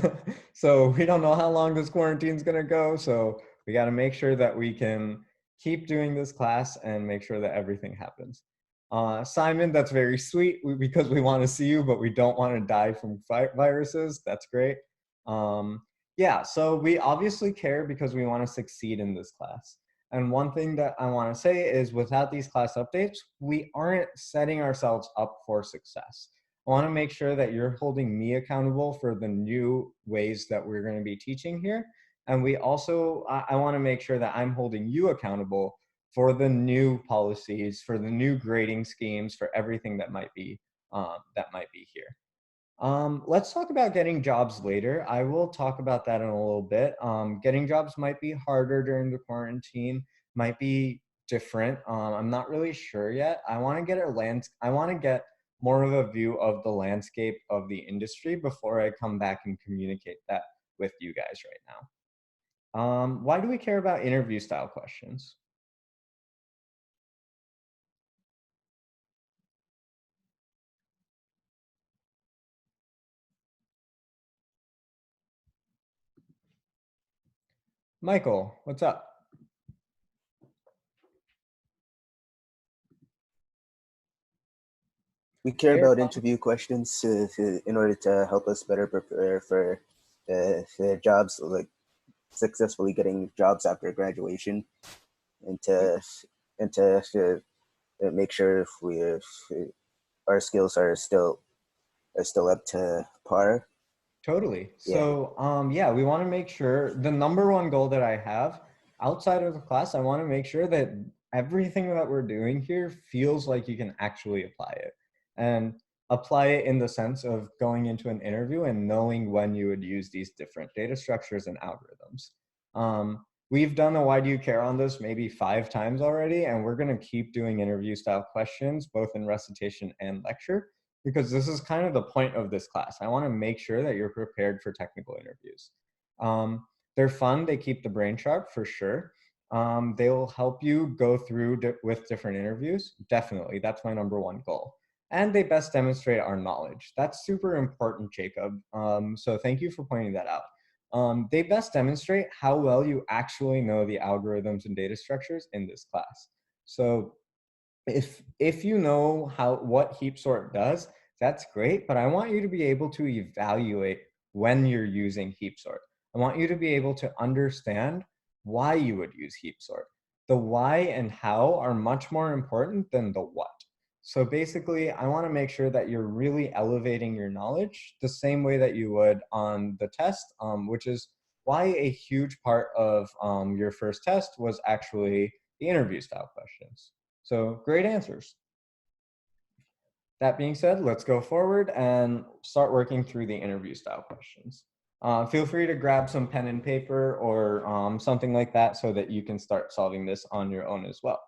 So we don't know how long this quarantine is going to go. So we got to make sure that we can keep doing this class and make sure that everything happens. Simon, that's very sweet because we want to see you, but we don't want to die from viruses. That's great. Yeah, so we obviously care because we want to succeed in this class. And one thing that I want to say is without these class updates, we aren't setting ourselves up for success. I want to make sure that you're holding me accountable for the new ways that we're going to be teaching here. And we also, I want to make sure that I'm holding you accountable for the new policies, for the new grading schemes, for everything that might be here. Let's talk about getting jobs later. I will talk about that in a little bit. Getting jobs might be harder during the quarantine, might be different. I'm not really sure yet. I want to get more of a view of the landscape of the industry before I come back and communicate that with you guys right now. Why do we care about interview style questions? Michael, what's up? We care about interview questions in order to help us better prepare for jobs, like successfully getting jobs after graduation, and to make sure if our skills are still up to par. Totally. Yeah. So yeah, we want to make sure the number one goal that I have outside of the class, I want to make sure that everything that we're doing here feels like you can actually apply it, and apply it in the sense of going into an interview and knowing when you would use these different data structures and algorithms. We've done a why do you care on this maybe 5 times already, and we're going to keep doing interview style questions both in recitation and lecture, because this is kind of the point of this class. I want to make sure that you're prepared for technical interviews. They're fun. They keep the brain sharp for sure. They will help you go through with different interviews. Definitely. That's my number one goal. And they best demonstrate our knowledge. That's super important, Jacob. So thank you for pointing that out. They best demonstrate how well you actually know the algorithms and data structures in this class. So if you know what heap sort does, that's great, but I want you to be able to evaluate when you're using heap sort. I want you to be able to understand why you would use heap sort. The why and how are much more important than the what. So basically, I want to make sure that you're really elevating your knowledge the same way that you would on the test, which is why a huge part of your first test was actually the interview style questions. So great answers. That being said, let's go forward and start working through the interview style questions. Feel free to grab some pen and paper or something like that so that you can start solving this on your own as well.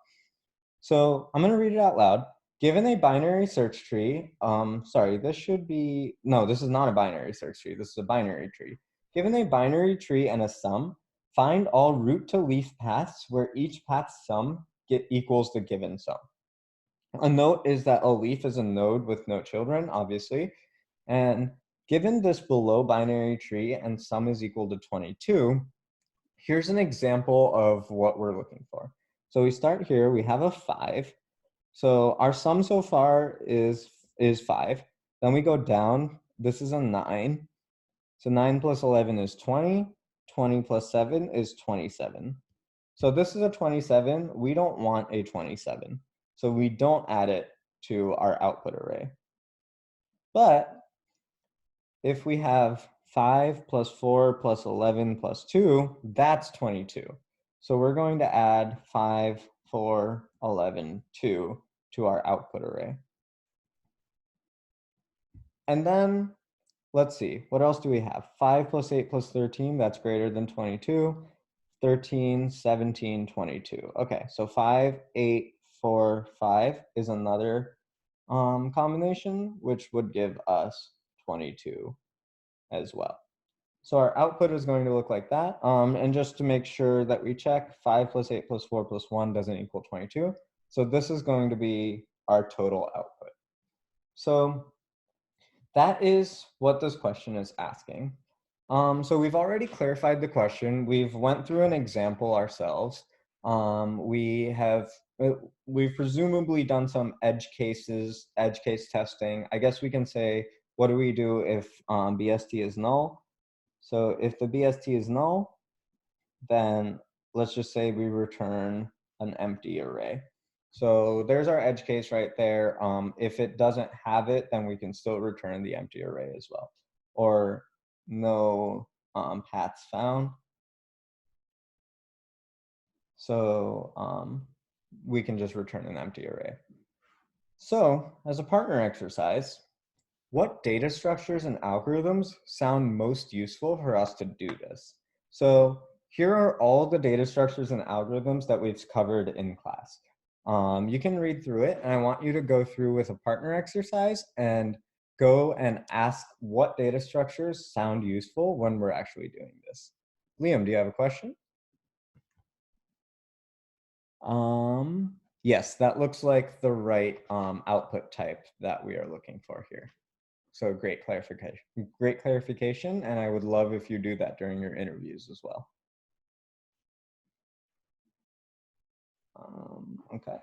So I'm going to read it out loud. Given a binary search tree, sorry, this should be, no, this is not a binary search tree. This is a binary tree. Given a binary tree and a sum, find all root to leaf paths where each path's sum equals the given sum. A note is that a leaf is a node with no children, obviously. And given this below binary tree and sum is equal to 22, here's an example of what we're looking for. So we start here, we have a 5. So our sum so far is 5. Then we go down, this is a 9. So 9 plus 11 is 20. 20 plus 7 is 27. So this is a 27. We don't want a 27. So we don't add it to our output array. But if we have 5 plus 4 plus 11 plus 2, that's 22. So we're going to add 5, 4, 11, 2 to our output array. And then let's see, what else do we have? 5 plus 8 plus 13, that's greater than 22. 13, 17, 22. Okay, so 5, 8, 4, 5 is another combination, which would give us 22 as well. So our output is going to look like that. And just to make sure that we check, 5 plus 8 plus 4 plus 1 doesn't equal 22. So this is going to be our total output. So that is what this question is asking. So we've already clarified the question. We've went through an example ourselves. We've presumably done some edge case testing. I guess we can say, what do we do if BST is null? So if the BST is null, then let's just say we return an empty array. So there's our edge case right there. If it doesn't have it, then we can still return the empty array as well. Or no paths found. So we can just return an empty array. So as a partner exercise, what data structures and algorithms sound most useful for us to do this? So here are all the data structures and algorithms that we've covered in class. You can read through it, and I want you to go through with a partner exercise and go and ask what data structures sound useful when we're actually doing this. Liam, do you have a question? Yes, that looks like the right output type that we are looking for here. So great clarification, and I would love if you do that during your interviews as well. Okay.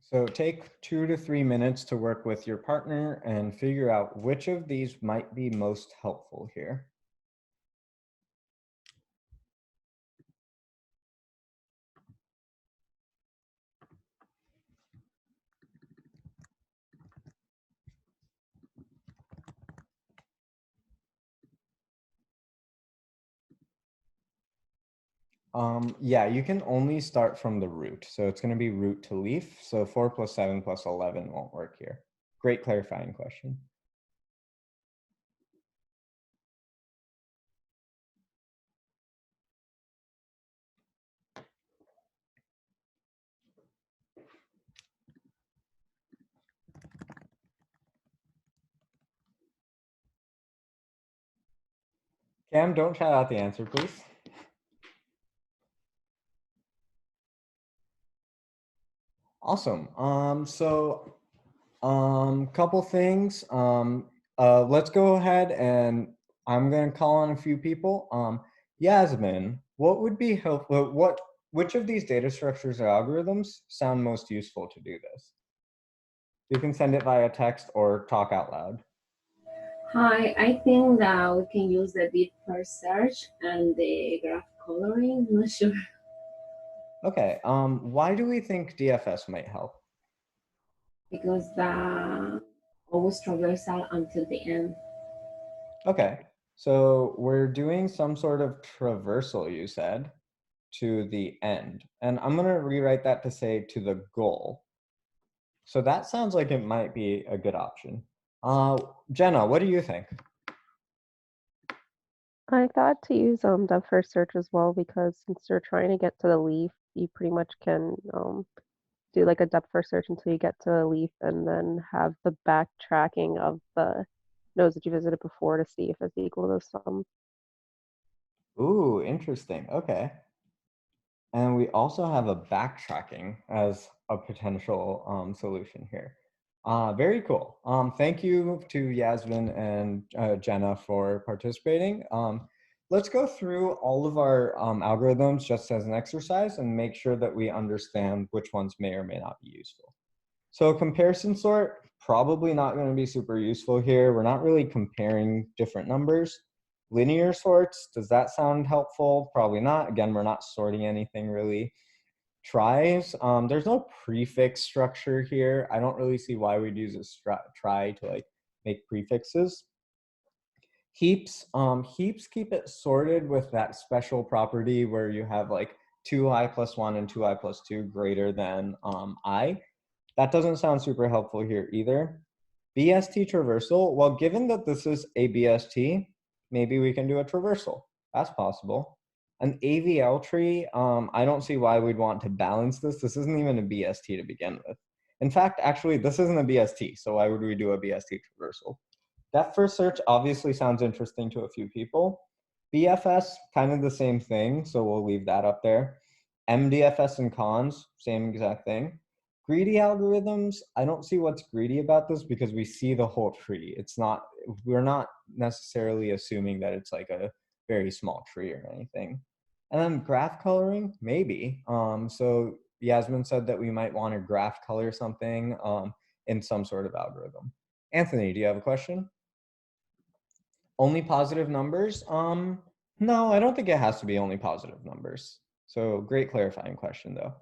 So take 2 to 3 minutes to work with your partner and figure out which of these might be most helpful here. Yeah, you can only start from the root. So it's going to be root to leaf. So 4 plus 7 plus 11 won't work here. Great clarifying question. Cam, don't shout out the answer, please. Awesome. Couple things. Let's go ahead and I'm going to call on a few people. Yasmin, what would be helpful? Which of these data structures or algorithms sound most useful to do this? You can send it via text or talk out loud. Hi, I think that we can use the bit per search and the graph coloring. I'm not sure. Okay. Why do we think DFS might help? Because the always traversal until the end. Okay. So we're doing some sort of traversal, you said, to the end. And I'm going to rewrite that to say to the goal. So that sounds like it might be a good option. Jenna, what do you think? I thought to use depth first search as well, because since you're trying to get to the leaf, you pretty much can do like a depth first search until you get to a leaf, and then have the backtracking of the nodes that you visited before to see if it's equal to the sum. Ooh, interesting. Okay. And we also have a backtracking as a potential solution here. Very cool. Thank you to Yasmin and Jenna for participating. Let's go through all of our algorithms just as an exercise and make sure that we understand which ones may or may not be useful. So comparison sort, probably not going to be super useful here. We're not really comparing different numbers. Linear sorts, does that sound helpful? Probably not. Again, we're not sorting anything really. Tries, there's no prefix structure here. I don't really see why we'd use a try to like make prefixes. Heaps, heaps keep it sorted with that special property where you have like 2i plus 1 and 2i plus 2 greater than I. That doesn't sound super helpful here either. BST traversal, well, given that this is a BST, maybe we can do a traversal. That's possible. An AVL tree, I don't see why we'd want to balance this. This isn't even a BST to begin with. In fact, actually, this isn't a BST, so why would we do a BST traversal? Depth first search obviously sounds interesting to a few people. BFS, kind of the same thing, so we'll leave that up there. MDFS and cons, same exact thing. Greedy algorithms, I don't see what's greedy about this because we see the whole tree. We're not necessarily assuming that it's like a very small tree or anything. And then graph coloring, maybe. So Yasmin said that we might want to graph color something in some sort of algorithm. Anthony, do you have a question? Only positive numbers? No, I don't think it has to be only positive numbers. So great clarifying question though.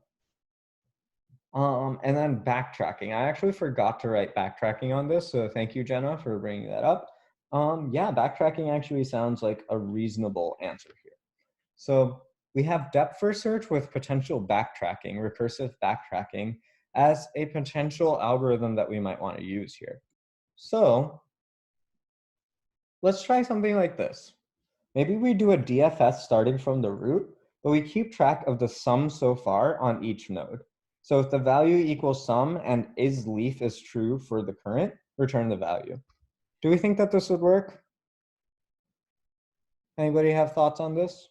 And then backtracking. I actually forgot to write backtracking on this, so thank you, Jenna, for bringing that up. Yeah, backtracking actually sounds like a reasonable answer here. So we have depth first search with potential backtracking, recursive backtracking, as a potential algorithm that we might want to use here. So let's try something like this. Maybe we do a DFS starting from the root, but we keep track of the sum so far on each node. So if the value equals sum and isLeaf is true for the current, return the value. Do we think that this would work? Anybody have thoughts on this?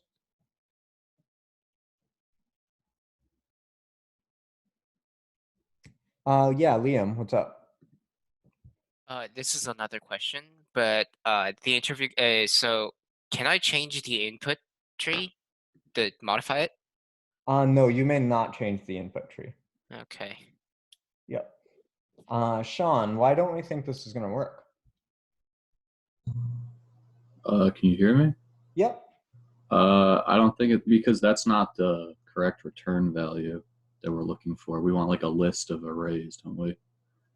Yeah, Liam, what's up? This is another question, but the interview. So can I change the input tree to modify it? No, you may not change the input tree. Okay. Yep. Sean, why don't we think this is going to work? Can you hear me? Yep. I don't think it, because that's not the correct return value that we're looking for. We want like a list of arrays, don't we?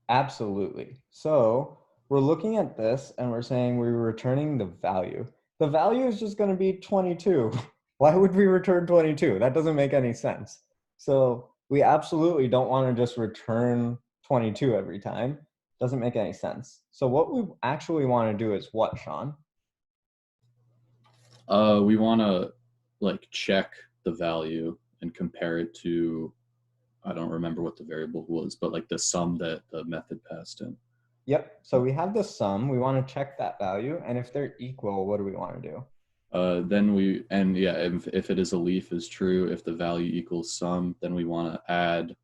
Absolutely. So we're looking at this and we're saying we're returning the value. The value is just going to be 22. Why would we return 22? That doesn't make any sense. So we absolutely don't want to just return 22 every time. Doesn't make any sense. So what we actually want to do is what, Sean? We want to like check the value and compare it to, I don't remember what the variable was, but like the sum that the method passed in. Yep. So we have the sum. We want to check that value. And if they're equal, what do we want to do? Then if it is a leaf is true, if the value equals sum, then we want to add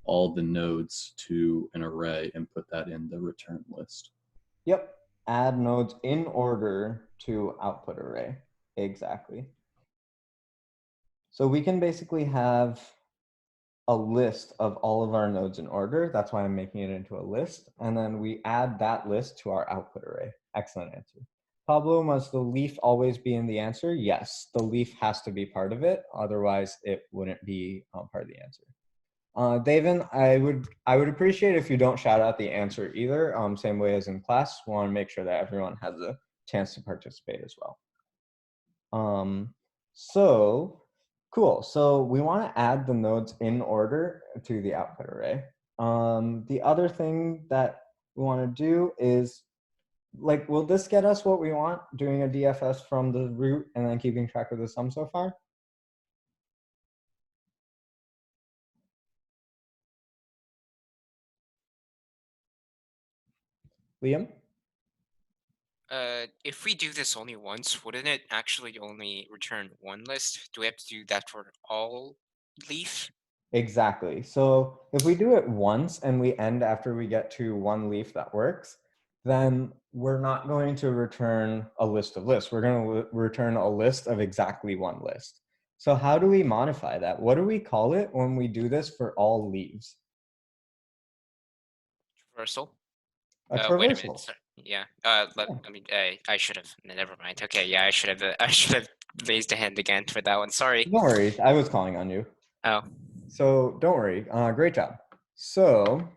all the nodes to an array and put that in the return list. Yep. Add nodes in order to output array. Exactly. So we can basically have a list of all of our nodes in order. That's why I'm making it into a list. And then we add that list to our output array. Excellent answer. Pablo, must the leaf always be in the answer? Yes, the leaf has to be part of it. Otherwise, it wouldn't be part of the answer. David, I would appreciate if you don't shout out the answer either. Same way as in class. We want to make sure that everyone has a chance to participate as well. So cool. So we want to add the nodes in order to the output array. The other thing that we want to do is, like, will this get us what we want, doing a DFS from the root and then keeping track of the sum so far? Liam? If we do this only once, wouldn't it actually only return one list? Do we have to do that for all leaf? Exactly. So if we do it once and we end after we get to one leaf that works, then we're not going to return a list of lists. We're going to return a list of exactly one list. So how do we modify that? What do we call it when we do this for all leaves? Traversal. A traversal. Wait a minute. Sorry. Yeah. I mean, I should have. Never mind. Okay. Yeah, I should have raised a hand again for that one. Sorry. No worries. I was calling on you. Oh. So don't worry. Great job. So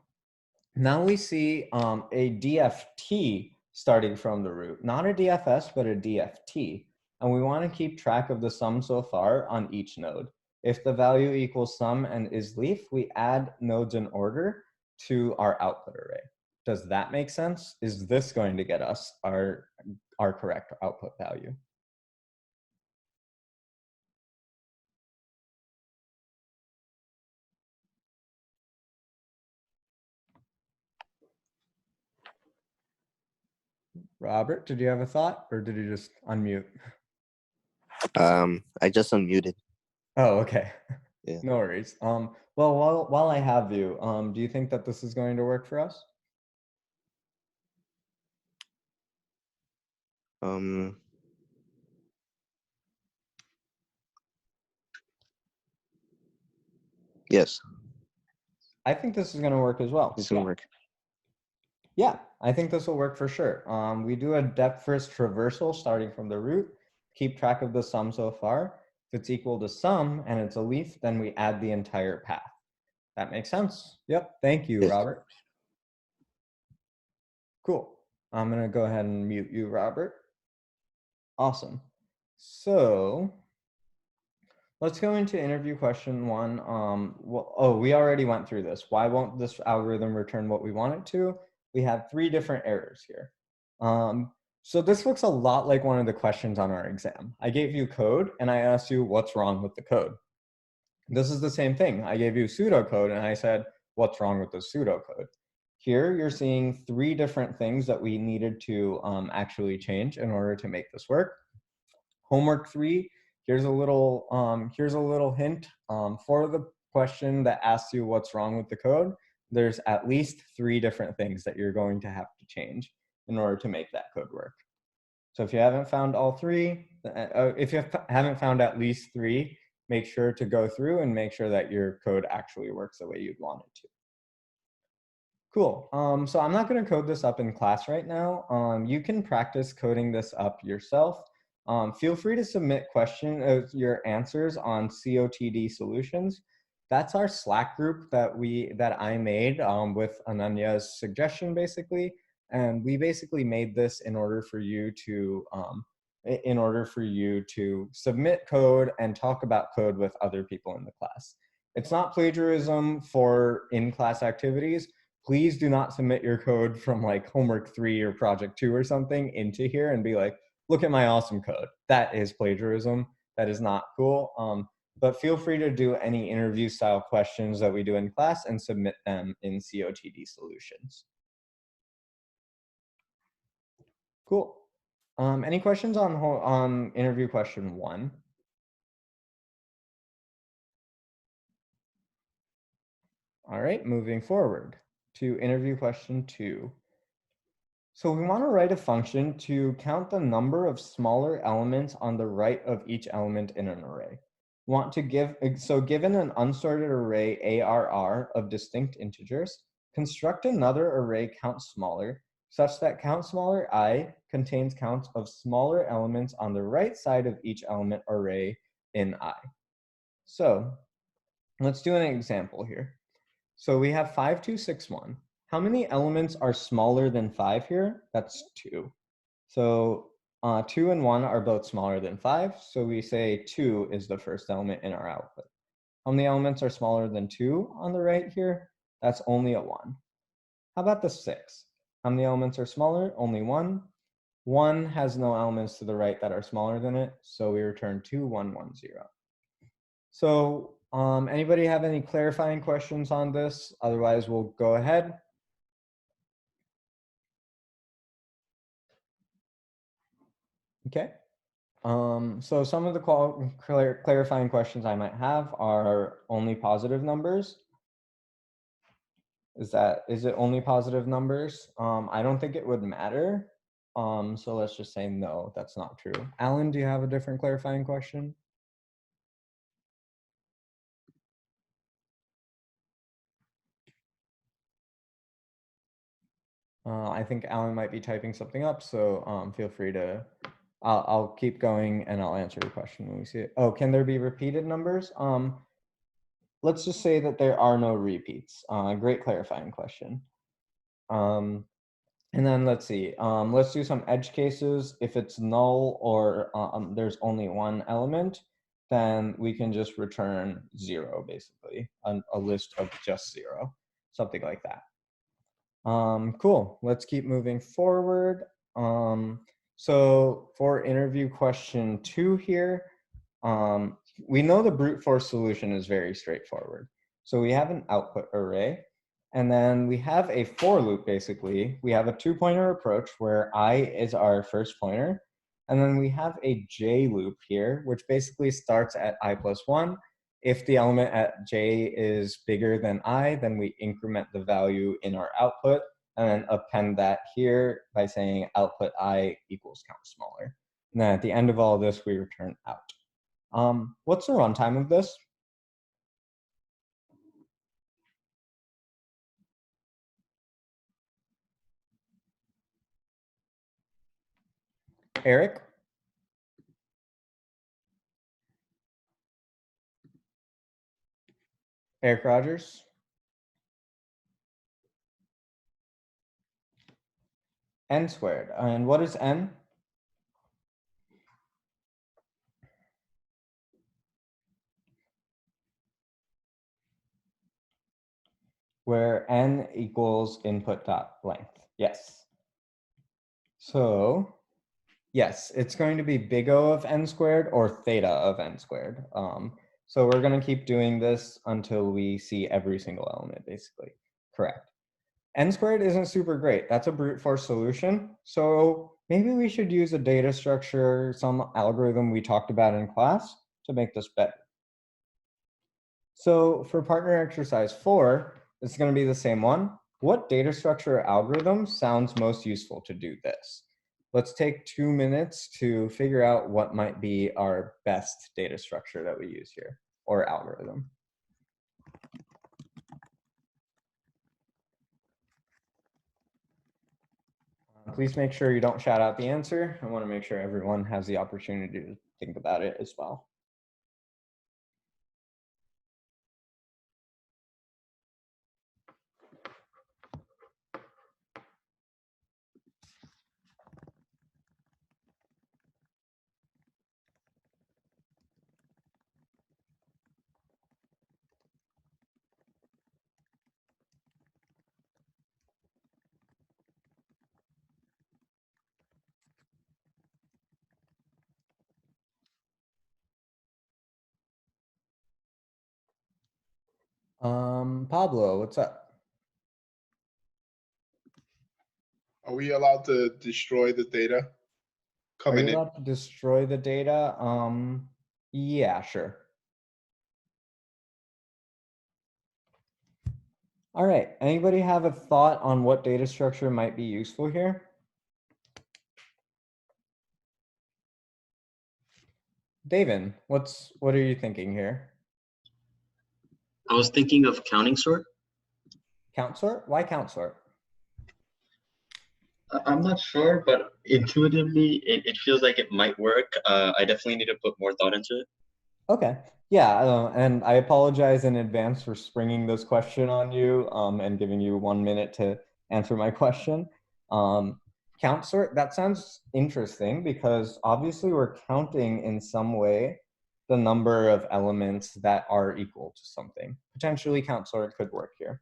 now we see a DFT starting from the root, not a DFS, but a DFT. And we want to keep track of the sum so far on each node. If the value equals sum and isLeaf, we add nodes in order to our output array. Does that make sense? Is this going to get us our correct output value? Robert, did you have a thought, or did you just unmute? I just unmuted. Oh, okay. Yeah. No worries. Well, while I have you, do you think that this is going to work for us? Yes. I think this is going to work as well. It's gonna work. Yeah, I think this will work for sure. We do a depth first traversal starting from the root, keep track of the sum so far. If it's equal to sum and it's a leaf, then we add the entire path. That makes sense? Yep, thank you, Yes. Robert. Cool. I'm gonna go ahead and mute you, Robert. Awesome. So let's go into interview question 1. We already went through this. Why won't this algorithm return what we want it to? We have 3 different errors here. So this looks a lot like one of the questions on our exam. I gave you code and I asked you what's wrong with the code. This is the same thing. I gave you pseudocode and I said, what's wrong with the pseudocode? Here you're seeing 3 different things that we needed to actually change in order to make this work. Homework 3, here's a little hint. For the question that asks you what's wrong with the code, there's at least 3 different things that you're going to have to change in order to make that code work. So if you haven't found all 3, if you haven't found at least 3, make sure to go through and make sure that your code actually works the way you'd want it to. Cool. So I'm not going to code this up in class right now. You can practice coding this up yourself. Feel free to submit your answers on COTD Solutions. That's our Slack group that I made with Ananya's suggestion, basically. And we basically made this in order for you to submit code and talk about code with other people in the class. It's not plagiarism for in-class activities. Please do not submit your code from like homework 3 or project 2 or something into here and be like, look at my awesome code. That is plagiarism. That is not cool. But feel free to do any interview style questions that we do in class and submit them in COTD Solutions. Cool. Any questions on interview question 1? All right, moving forward to interview question 2. So we want to write a function to count the number of smaller elements on the right of each element in an array. Given an unsorted array ARR of distinct integers, construct another array count smaller such that count smaller I contains counts of smaller elements on the right side of each element array in I. So let's do an example here. So we have 5, 2, 6, 1. How many elements are smaller than 5 here? That's 2. So 2 and 1 are both smaller than 5. So we say 2 is the first element in our output. How many elements are smaller than 2 on the right here? That's only a 1. How about the 6? How many elements are smaller? Only 1. 1 has no elements to the right that are smaller than it. So we return 2, 1, 1, 0. So anybody have any clarifying questions on this? Otherwise, we'll go ahead. Okay. So some of the clarifying questions I might have are only positive numbers. Is it only positive numbers? I don't think it would matter. So let's just say no, that's not true. Alan, do you have a different clarifying question? I think Alan might be typing something up, so feel free to, I'll keep going and I'll answer your question when we see it. Oh, can there be repeated numbers? Let's just say that there are no repeats. Great clarifying question. And then let's see, let's do some edge cases. If it's null or there's only one element, then we can just return 0, basically, a list of just 0, something like that. Cool. Let's keep moving forward. So for interview question 2 here, we know the brute force solution is very straightforward. So we have an output array, and then we have a for loop, basically. We have a 2-pointer approach where I is our first pointer, and then we have a j loop here, which basically starts at I plus 1. If the element at j is bigger than I, then we increment the value in our output and then append that here by saying output I equals count smaller. And then at the end of all this, we return out. What's the runtime of this? Eric? Eric Rogers? N squared. And what is n? Where n equals input dot length. Yes. So yes, it's going to be big O of n squared or theta of n squared. So we're going to keep doing this until we see every single element, basically. Correct. N squared isn't super great. That's a brute force solution. So maybe we should use a data structure, some algorithm we talked about in class to make this better. So for partner exercise 4, it's going to be the same one. What data structure or algorithm sounds most useful to do this? Let's take 2 minutes to figure out what might be our best data structure that we use here, or algorithm. Please make sure you don't shout out the answer. I want to make sure everyone has the opportunity to think about it as well. Pablo, what's up? Are we allowed to destroy the data Are coming you in? allowed to destroy the data? Yeah, sure. All right, anybody have a thought on what data structure might be useful here? David, what are you thinking here? I was thinking of counting sort. Count sort? Why count sort? I'm not sure, but intuitively, it feels like it might work. I definitely need to put more thought into it. Okay. Yeah, and I apologize in advance for springing this question on you and giving you 1 minute to answer my question. Count sort, that sounds interesting because obviously we're counting in some way the number of elements that are equal to something. Potentially count sort could work here.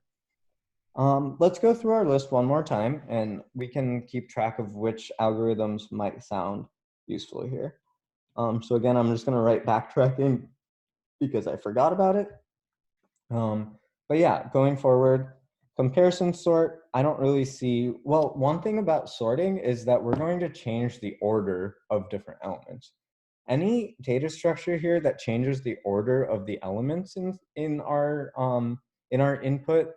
Let's go through our list one more time and we can keep track of which algorithms might sound useful here. So again, I'm just going to write backtracking because I forgot about it. But yeah, going forward, comparison sort, I don't really see, well, one thing about sorting is that we're going to change the order of different elements. Any data structure here that changes the order of the elements in our input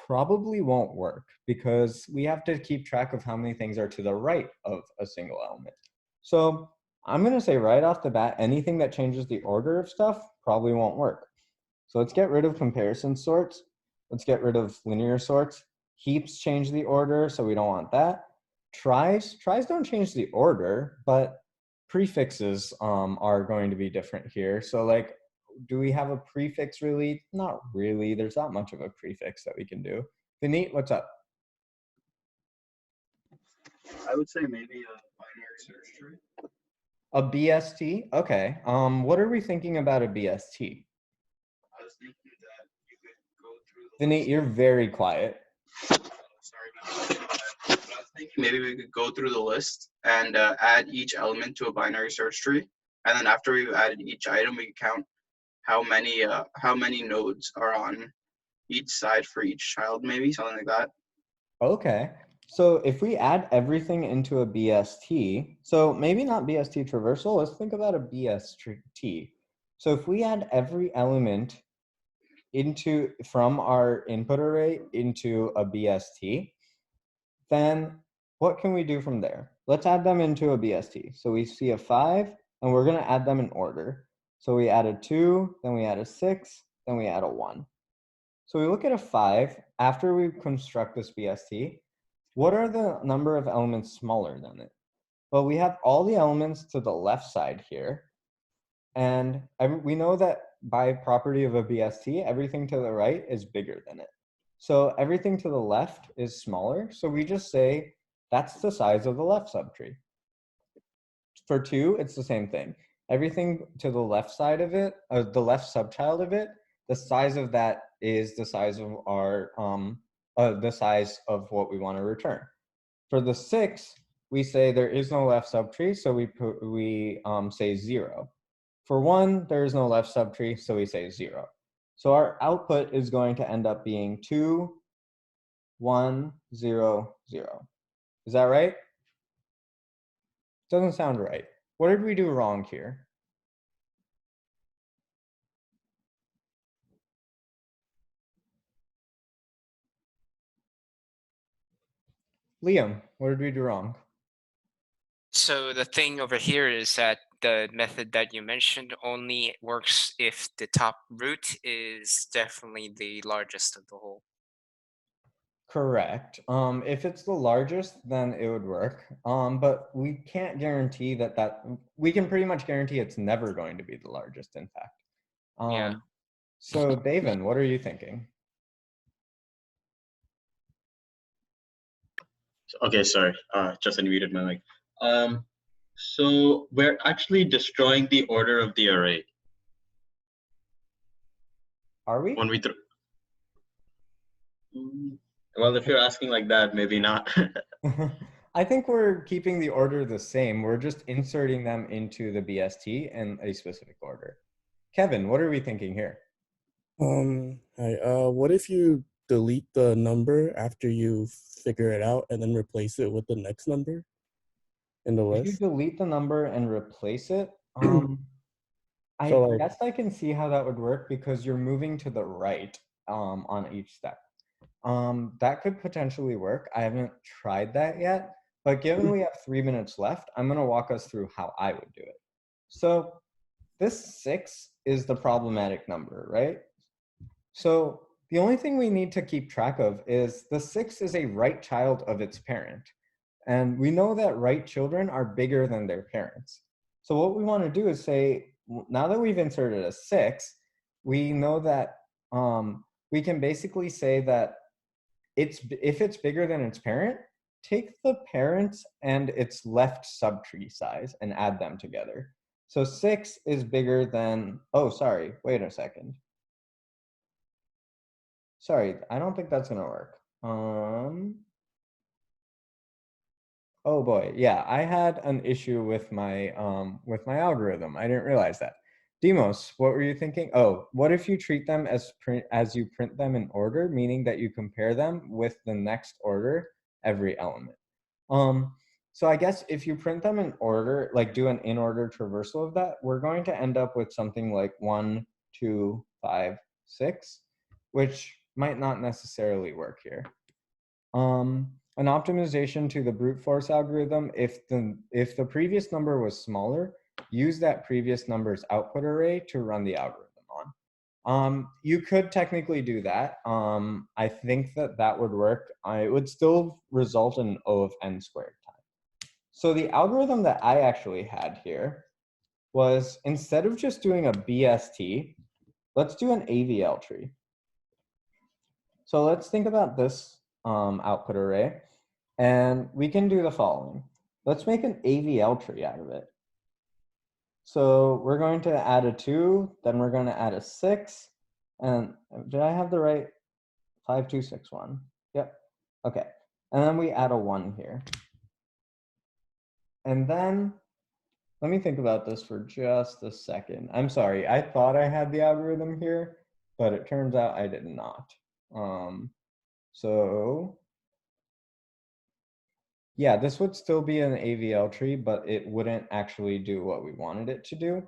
probably won't work because we have to keep track of how many things are to the right of a single element. So I'm going to say right off the bat, anything that changes the order of stuff probably won't work. So let's get rid of comparison sorts. Let's get rid of linear sorts. Heaps change the order, so we don't want that. Tries don't change the order, but prefixes are going to be different here. So like, do we have a prefix really? Not really. There's not much of a prefix that we can do. Vineet, what's up? I would say maybe a binary search tree. A BST? Okay. What are we thinking about a BST? I was thinking that you could go through Vineet, you're very quiet. Sorry I was thinking maybe we could go through the list and add each element to a binary search tree, and then after we've added each item, we count how many nodes are on each side for each child, maybe something like that. Okay. So if we add everything into a BST, so maybe not BST traversal, let's think about a BST. So if we add every element from our input array into a BST, then what can we do from there? Let's add them into a BST. So we see a 5, and we're going to add them in order. So we add a 2, then we add a 6, then we add a 1. So we look at a 5. After we construct this BST, what are the number of elements smaller than it? Well, we have all the elements to the left side here. And we know that by property of a BST, everything to the right is bigger than it. So everything to the left is smaller. So we just say that's the size of the left subtree. For 2, it's the same thing. Everything to the left side of it, the left subchild of it, the size of that is the size of our the size of what we want to return. For the 6, we say there is no left subtree, so we say 0. For 1, there is no left subtree, so we say 0. So our output is going to end up being 2, 1, 0, 0. Is that right? Doesn't sound right. What did we do wrong here? Liam, what did we do wrong? So the thing over here is that the method that you mentioned only works if the top root is definitely the largest of the whole. Correct. If it's the largest, then it would work. But we can't guarantee that we can pretty much guarantee it's never going to be the largest, in fact. Yeah. So David, what are you thinking? Okay, sorry. Just unmuted my mic. So we're actually destroying the order of the array. Are we? When we well, if you're asking like that, maybe not. I think we're keeping the order the same. We're just inserting them into the BST in a specific order. Kevin, what are we thinking here? Hi, what if you delete the number after you figure it out and then replace it with the next number in the If you list? delete the number and replace it, I So, like- guess I can see how that would work because you're moving to the right on each step. That could potentially work. I haven't tried that yet, but given we have 3 minutes left, I'm going to walk us through how I would do it. So this 6 is the problematic number, right? So the only thing we need to keep track of is the 6 is a right child of its parent. And we know that right children are bigger than their parents. So what we want to do is say, now that we've inserted a 6, we know that we can basically say that if it's bigger than its parent, take the parent and its left subtree size and add them together. So 6 is bigger than, oh, sorry, wait a second. Sorry, I don't think that's gonna work. Oh boy, yeah, I had an issue with my algorithm. I didn't realize that. Demos, what were you thinking? Oh, what if you treat them as you print them in order, meaning that you compare them with the next order every element? So I guess if you print them in order, like do an in-order traversal of that, we're going to end up with something like 1, 2, 5, 6, which might not necessarily work here. An optimization to the brute force algorithm, if the previous number was smaller, use that previous number's output array to run the algorithm on. You could technically do that. I think that would work. It would still result in O of n squared time. So the algorithm that I actually had here was, instead of just doing a BST, let's do an AVL tree. So let's think about this output array, and we can do the following. Let's make an AVL tree out of it. So we're going to add a 2, then we're going to add a 6, and did I have the right 5, 2, 6, 1? Yep. Okay. And then we add a 1 here. And then, let me think about this for just a second. I'm sorry, I thought I had the algorithm here, but it turns out I did not. So yeah, this would still be an AVL tree, but it wouldn't actually do what we wanted it to do.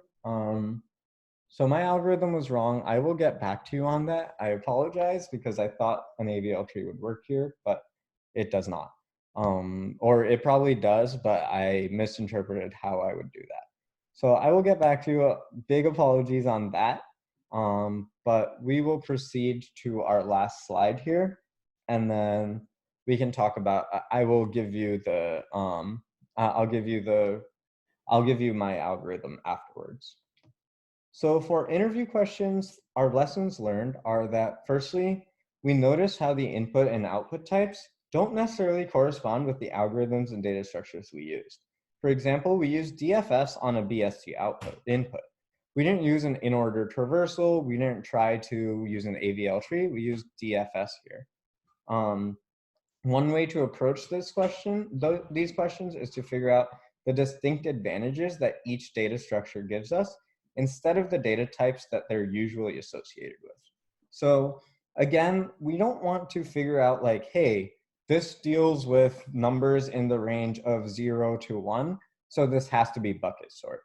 So my algorithm was wrong. I will get back to you on that. I apologize because I thought an AVL tree would work here, but it does not. Or it probably does, but I misinterpreted how I would do that. So I will get back to you. Big apologies on that. But we will proceed to our last slide here, and then we can talk about, I will give you the, I'll give you my algorithm afterwards. So for interview questions, our lessons learned are that firstly, we notice how the input and output types don't necessarily correspond with the algorithms and data structures we used. For example, we used DFS on a BST input. We didn't use an in-order traversal. We didn't try to use an AVL tree. We used DFS here. One way to approach these questions is to figure out the distinct advantages that each data structure gives us instead of the data types that they're usually associated with. So again, we don't want to figure out like, hey, this deals with numbers in the range of 0 to 1, so this has to be bucket sort.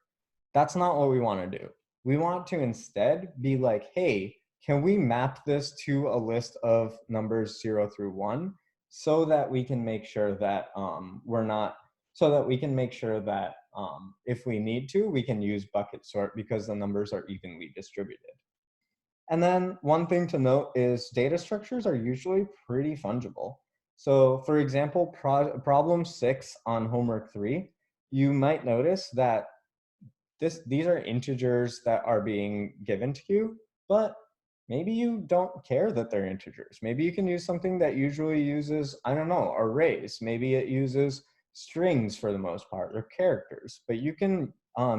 That's not what we want to do. We want to instead be like, hey, can we map this to a list of numbers 0 through 1 so that we can make sure that if we need to, we can use bucket sort because the numbers are evenly distributed. And then one thing to note is data structures are usually pretty fungible. So for example, problem 6 on homework 3, you might notice that these are integers that are being given to you, but maybe you don't care that they're integers. Maybe you can use something that usually uses, I don't know, arrays. Maybe it uses strings for the most part, or characters, but you can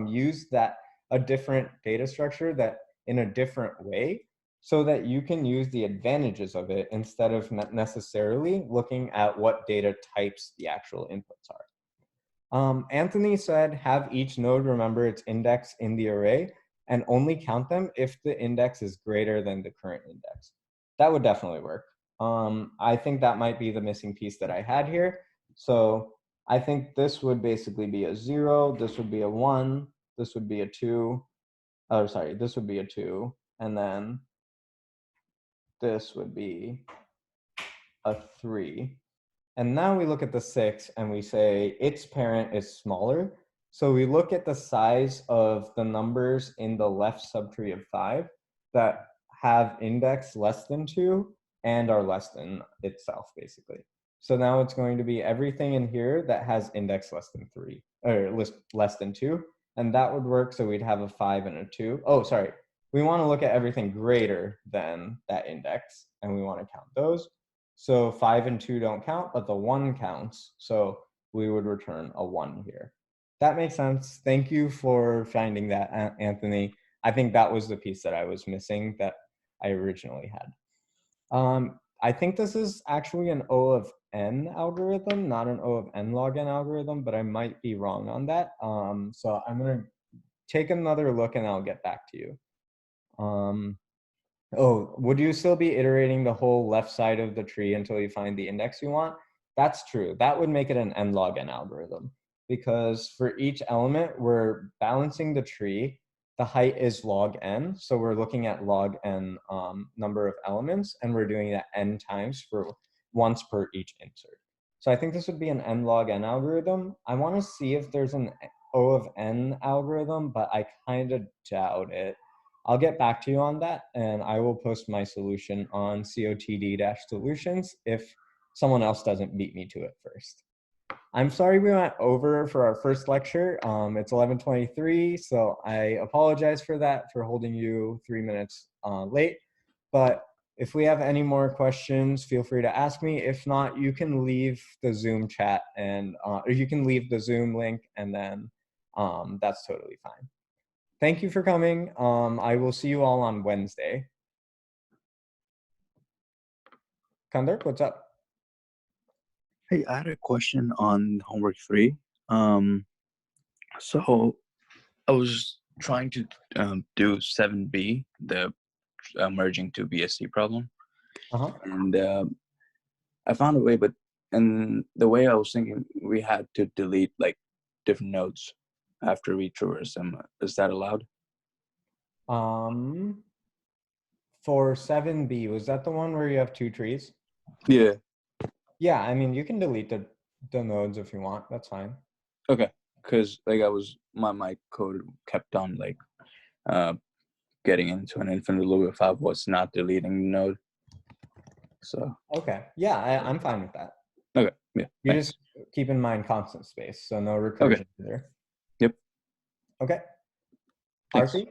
use a different data structure that in a different way so that you can use the advantages of it instead of necessarily looking at what data types the actual inputs are. Anthony said, have each node remember its index in the array and only count them if the index is greater than the current index. That would definitely work. I think that might be the missing piece that I had here. So I think this would basically be a 0, this would be a 1, this would be a 2, oh sorry, this would be a 2, and then this would be a 3. And now we look at the 6 and we say its parent is smaller. So we look at the size of the numbers in the left subtree of 5 that have index less than 2 and are less than itself, basically. So now it's going to be everything in here that has index less than 3, or less than 2. And that would work, so we'd have a 5 and a 2. Oh, sorry. We want to look at everything greater than that index, and we want to count those. So 5 and 2 don't count, but the 1 counts. So we would return a 1 here. That makes sense. Thank you for finding that, Anthony. I think that was the piece that I was missing that I originally had. I think this is actually an O of n algorithm, not an O of n log n algorithm, but I might be wrong on that. So I'm going to take another look and I'll get back to you. Oh, would you still be iterating the whole left side of the tree until you find the index you want? That's true. That would make it an n log n algorithm, because for each element, we're balancing the tree. The height is log n, so we're looking at log n number of elements, and we're doing that n times for once per each insert. So I think this would be an n log n algorithm. I want to see if there's an O of n algorithm, but I kind of doubt it. I'll get back to you on that, and I will post my solution on COTD-solutions if someone else doesn't beat me to it first. I'm sorry we went over for our first lecture. It's 11:23, so I apologize for that, for holding you 3 minutes late. But if we have any more questions, feel free to ask me. If not, you can leave the Zoom chat and or you can leave the Zoom link, and then that's totally fine. Thank you for coming. I will see you all on Wednesday. Kandar, what's up? Hey, I had a question on homework 3. So I was trying to do 7B, the merging to BSC problem, and I found a way, but and the way I was thinking, we had to delete like different nodes after we traverse them. Is that allowed? For 7B, was that the one where you have 2 trees? Yeah. Yeah, I mean, you can delete the nodes if you want. That's fine. Okay, because like I was my code kept on like getting into an infinite loop if I was not deleting the node. So Okay, yeah, I'm fine with that. okay, yeah. You Thanks. just keep in mind constant space, so no recursion there. Yep. Okay. Thanks. Arthi?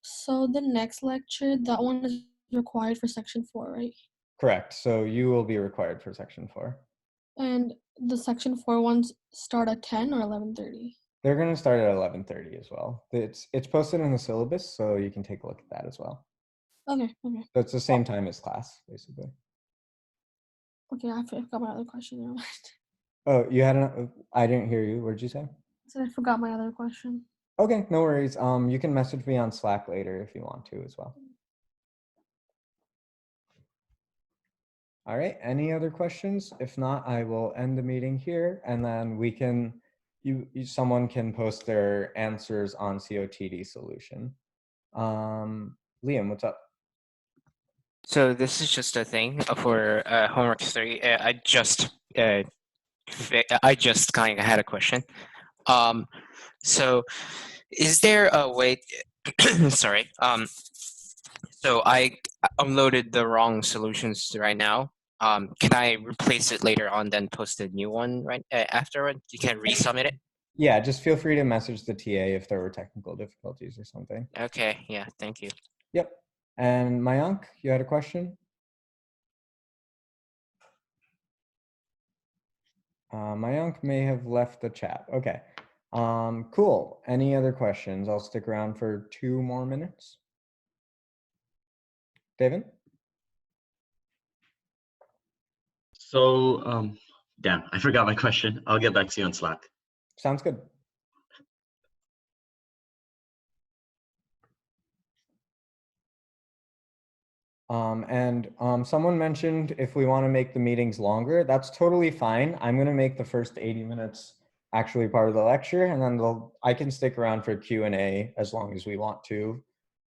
So the next lecture, that one is required for section 4, right? Correct. So you will be required for section 4. And the section 4 ones start at 10 or 11:30? They're going to start at 11:30 as well. It's posted in the syllabus, so you can take a look at that as well. Okay, okay. So it's the same time as class, basically. Okay, I forgot my other question. Never mind. Oh, you had I didn't hear you. What did you say? So I forgot my other question. Okay, no worries. You can message me on Slack later if you want to as well. All right, any other questions? If not, I will end the meeting here, and then we can, someone can post their answers on COTD solution. Liam, what's up? So this is just a thing for homework 3. I just kind of had a question. So is there a way? Sorry. So I uploaded the wrong solutions right now. Can I replace it later on, then post a new one right afterward? You can resubmit it. Yeah, just feel free to message the TA if there were technical difficulties or something. Okay. Yeah. Thank you. Yep. And Mayank, you had a question? Mayank may have left the chat. Okay. Cool. Any other questions? I'll stick around for 2 more minutes. David? So, damn, I forgot my question. I'll get back to you on Slack. Sounds good. Someone mentioned if we want to make the meetings longer, that's totally fine. I'm going to make the first 80 minutes actually part of the lecture, and then I can stick around for Q&A as long as we want to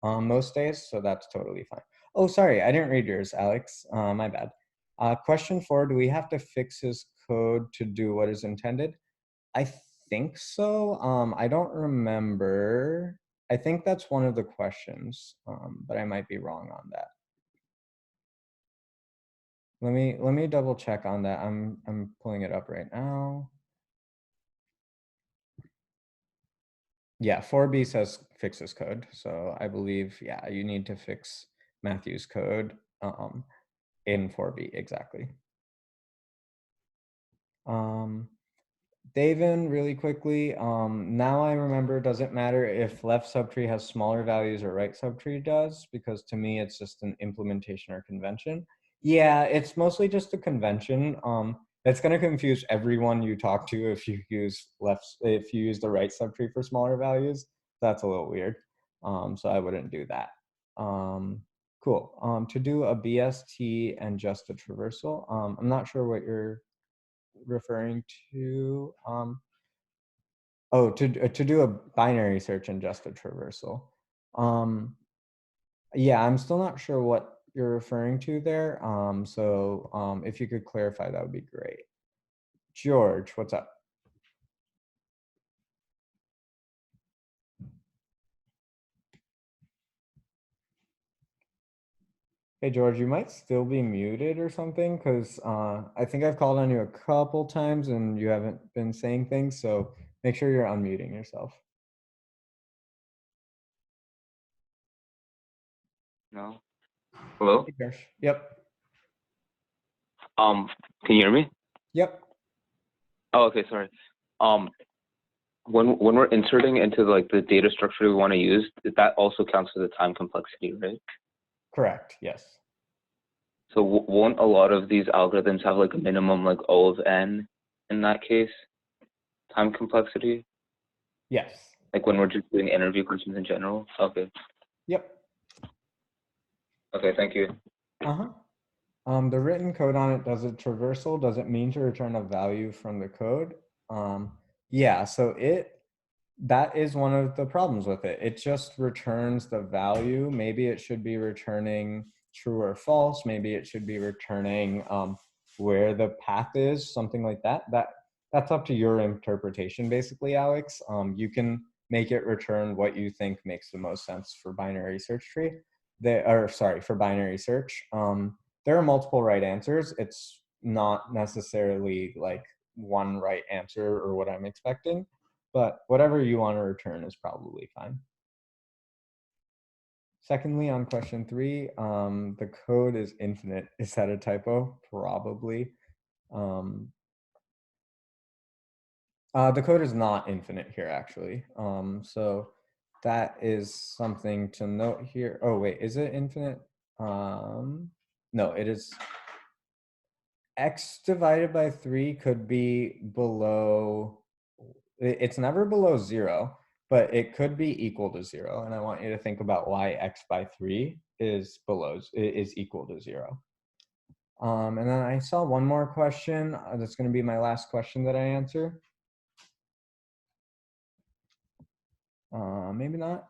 most days, so that's totally fine. Oh, sorry, I didn't read yours, Alex. My bad. Question 4, do we have to fix his code to do what is intended? I think so. I don't remember. I think that's one of the questions, but I might be wrong on that. Let me double check on that. I'm pulling it up right now. Yeah, 4B says fixes code. So I believe, yeah, you need to fix Matthew's code in 4B, exactly. Davin, really quickly, now I remember, does it matter if left subtree has smaller values or right subtree does? Because to me, it's just an implementation or convention. Yeah, it's mostly just a convention. That's going to confuse everyone you talk to if you use the right subtree for smaller values. That's a little weird. So I wouldn't do that. Cool. To do a BST and just a traversal, I'm not sure what you're referring to. Oh, to do a binary search and just a traversal. Yeah, I'm still not sure what you're referring to there. So if you could clarify, that would be great. George, what's up? Hey, George, you might still be muted or something, because I think I've called on you a couple times and you haven't been saying things, so make sure you're unmuting yourself. No. Hello? Hey, Josh. Yep. Can you hear me? Yep. Oh, okay, sorry. When we're inserting into like the data structure we want to use, that also counts as a time complexity, right? Correct, yes. So won't a lot of these algorithms have like a minimum like O of n in that case? Time complexity? Yes. Like when we're just doing interview questions in general? Okay. Yep. Okay, thank you. Uh-huh. The written code on it, does it traversal? Does it mean to return a value from the code? Yeah, so that is one of the problems with it. It just returns the value. Maybe it should be returning true or false. Maybe it should be returning where the path is, something like that. That's up to your interpretation, basically, Alex. You can make it return what you think makes the most sense for binary search tree. For binary search. There are multiple right answers. It's not necessarily like one right answer or what I'm expecting, but whatever you want to return is probably fine. Secondly, on question 3, the code is infinite. Is that a typo? Probably. The code is not infinite here, actually. So that is something to note here. Oh, wait, is it infinite? No, it is. X divided by 3 could be below, it's never below 0, but it could be equal to 0. And I want you to think about why x by 3 is equal to 0. And then I saw one more question. That's going to be my last question that I answer. Maybe not.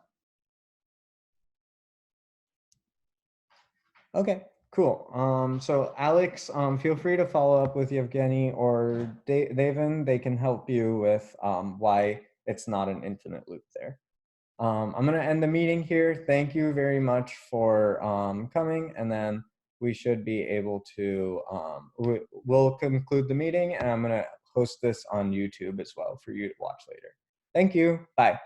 Okay, cool. So Alex, feel free to follow up with Yevgeny or Devin. They can help you with why it's not an infinite loop there. I'm going to end the meeting here. Thank you very much for coming, and then we should be able to, we'll conclude the meeting, and I'm going to post this on YouTube as well for you to watch later. Thank you. Bye.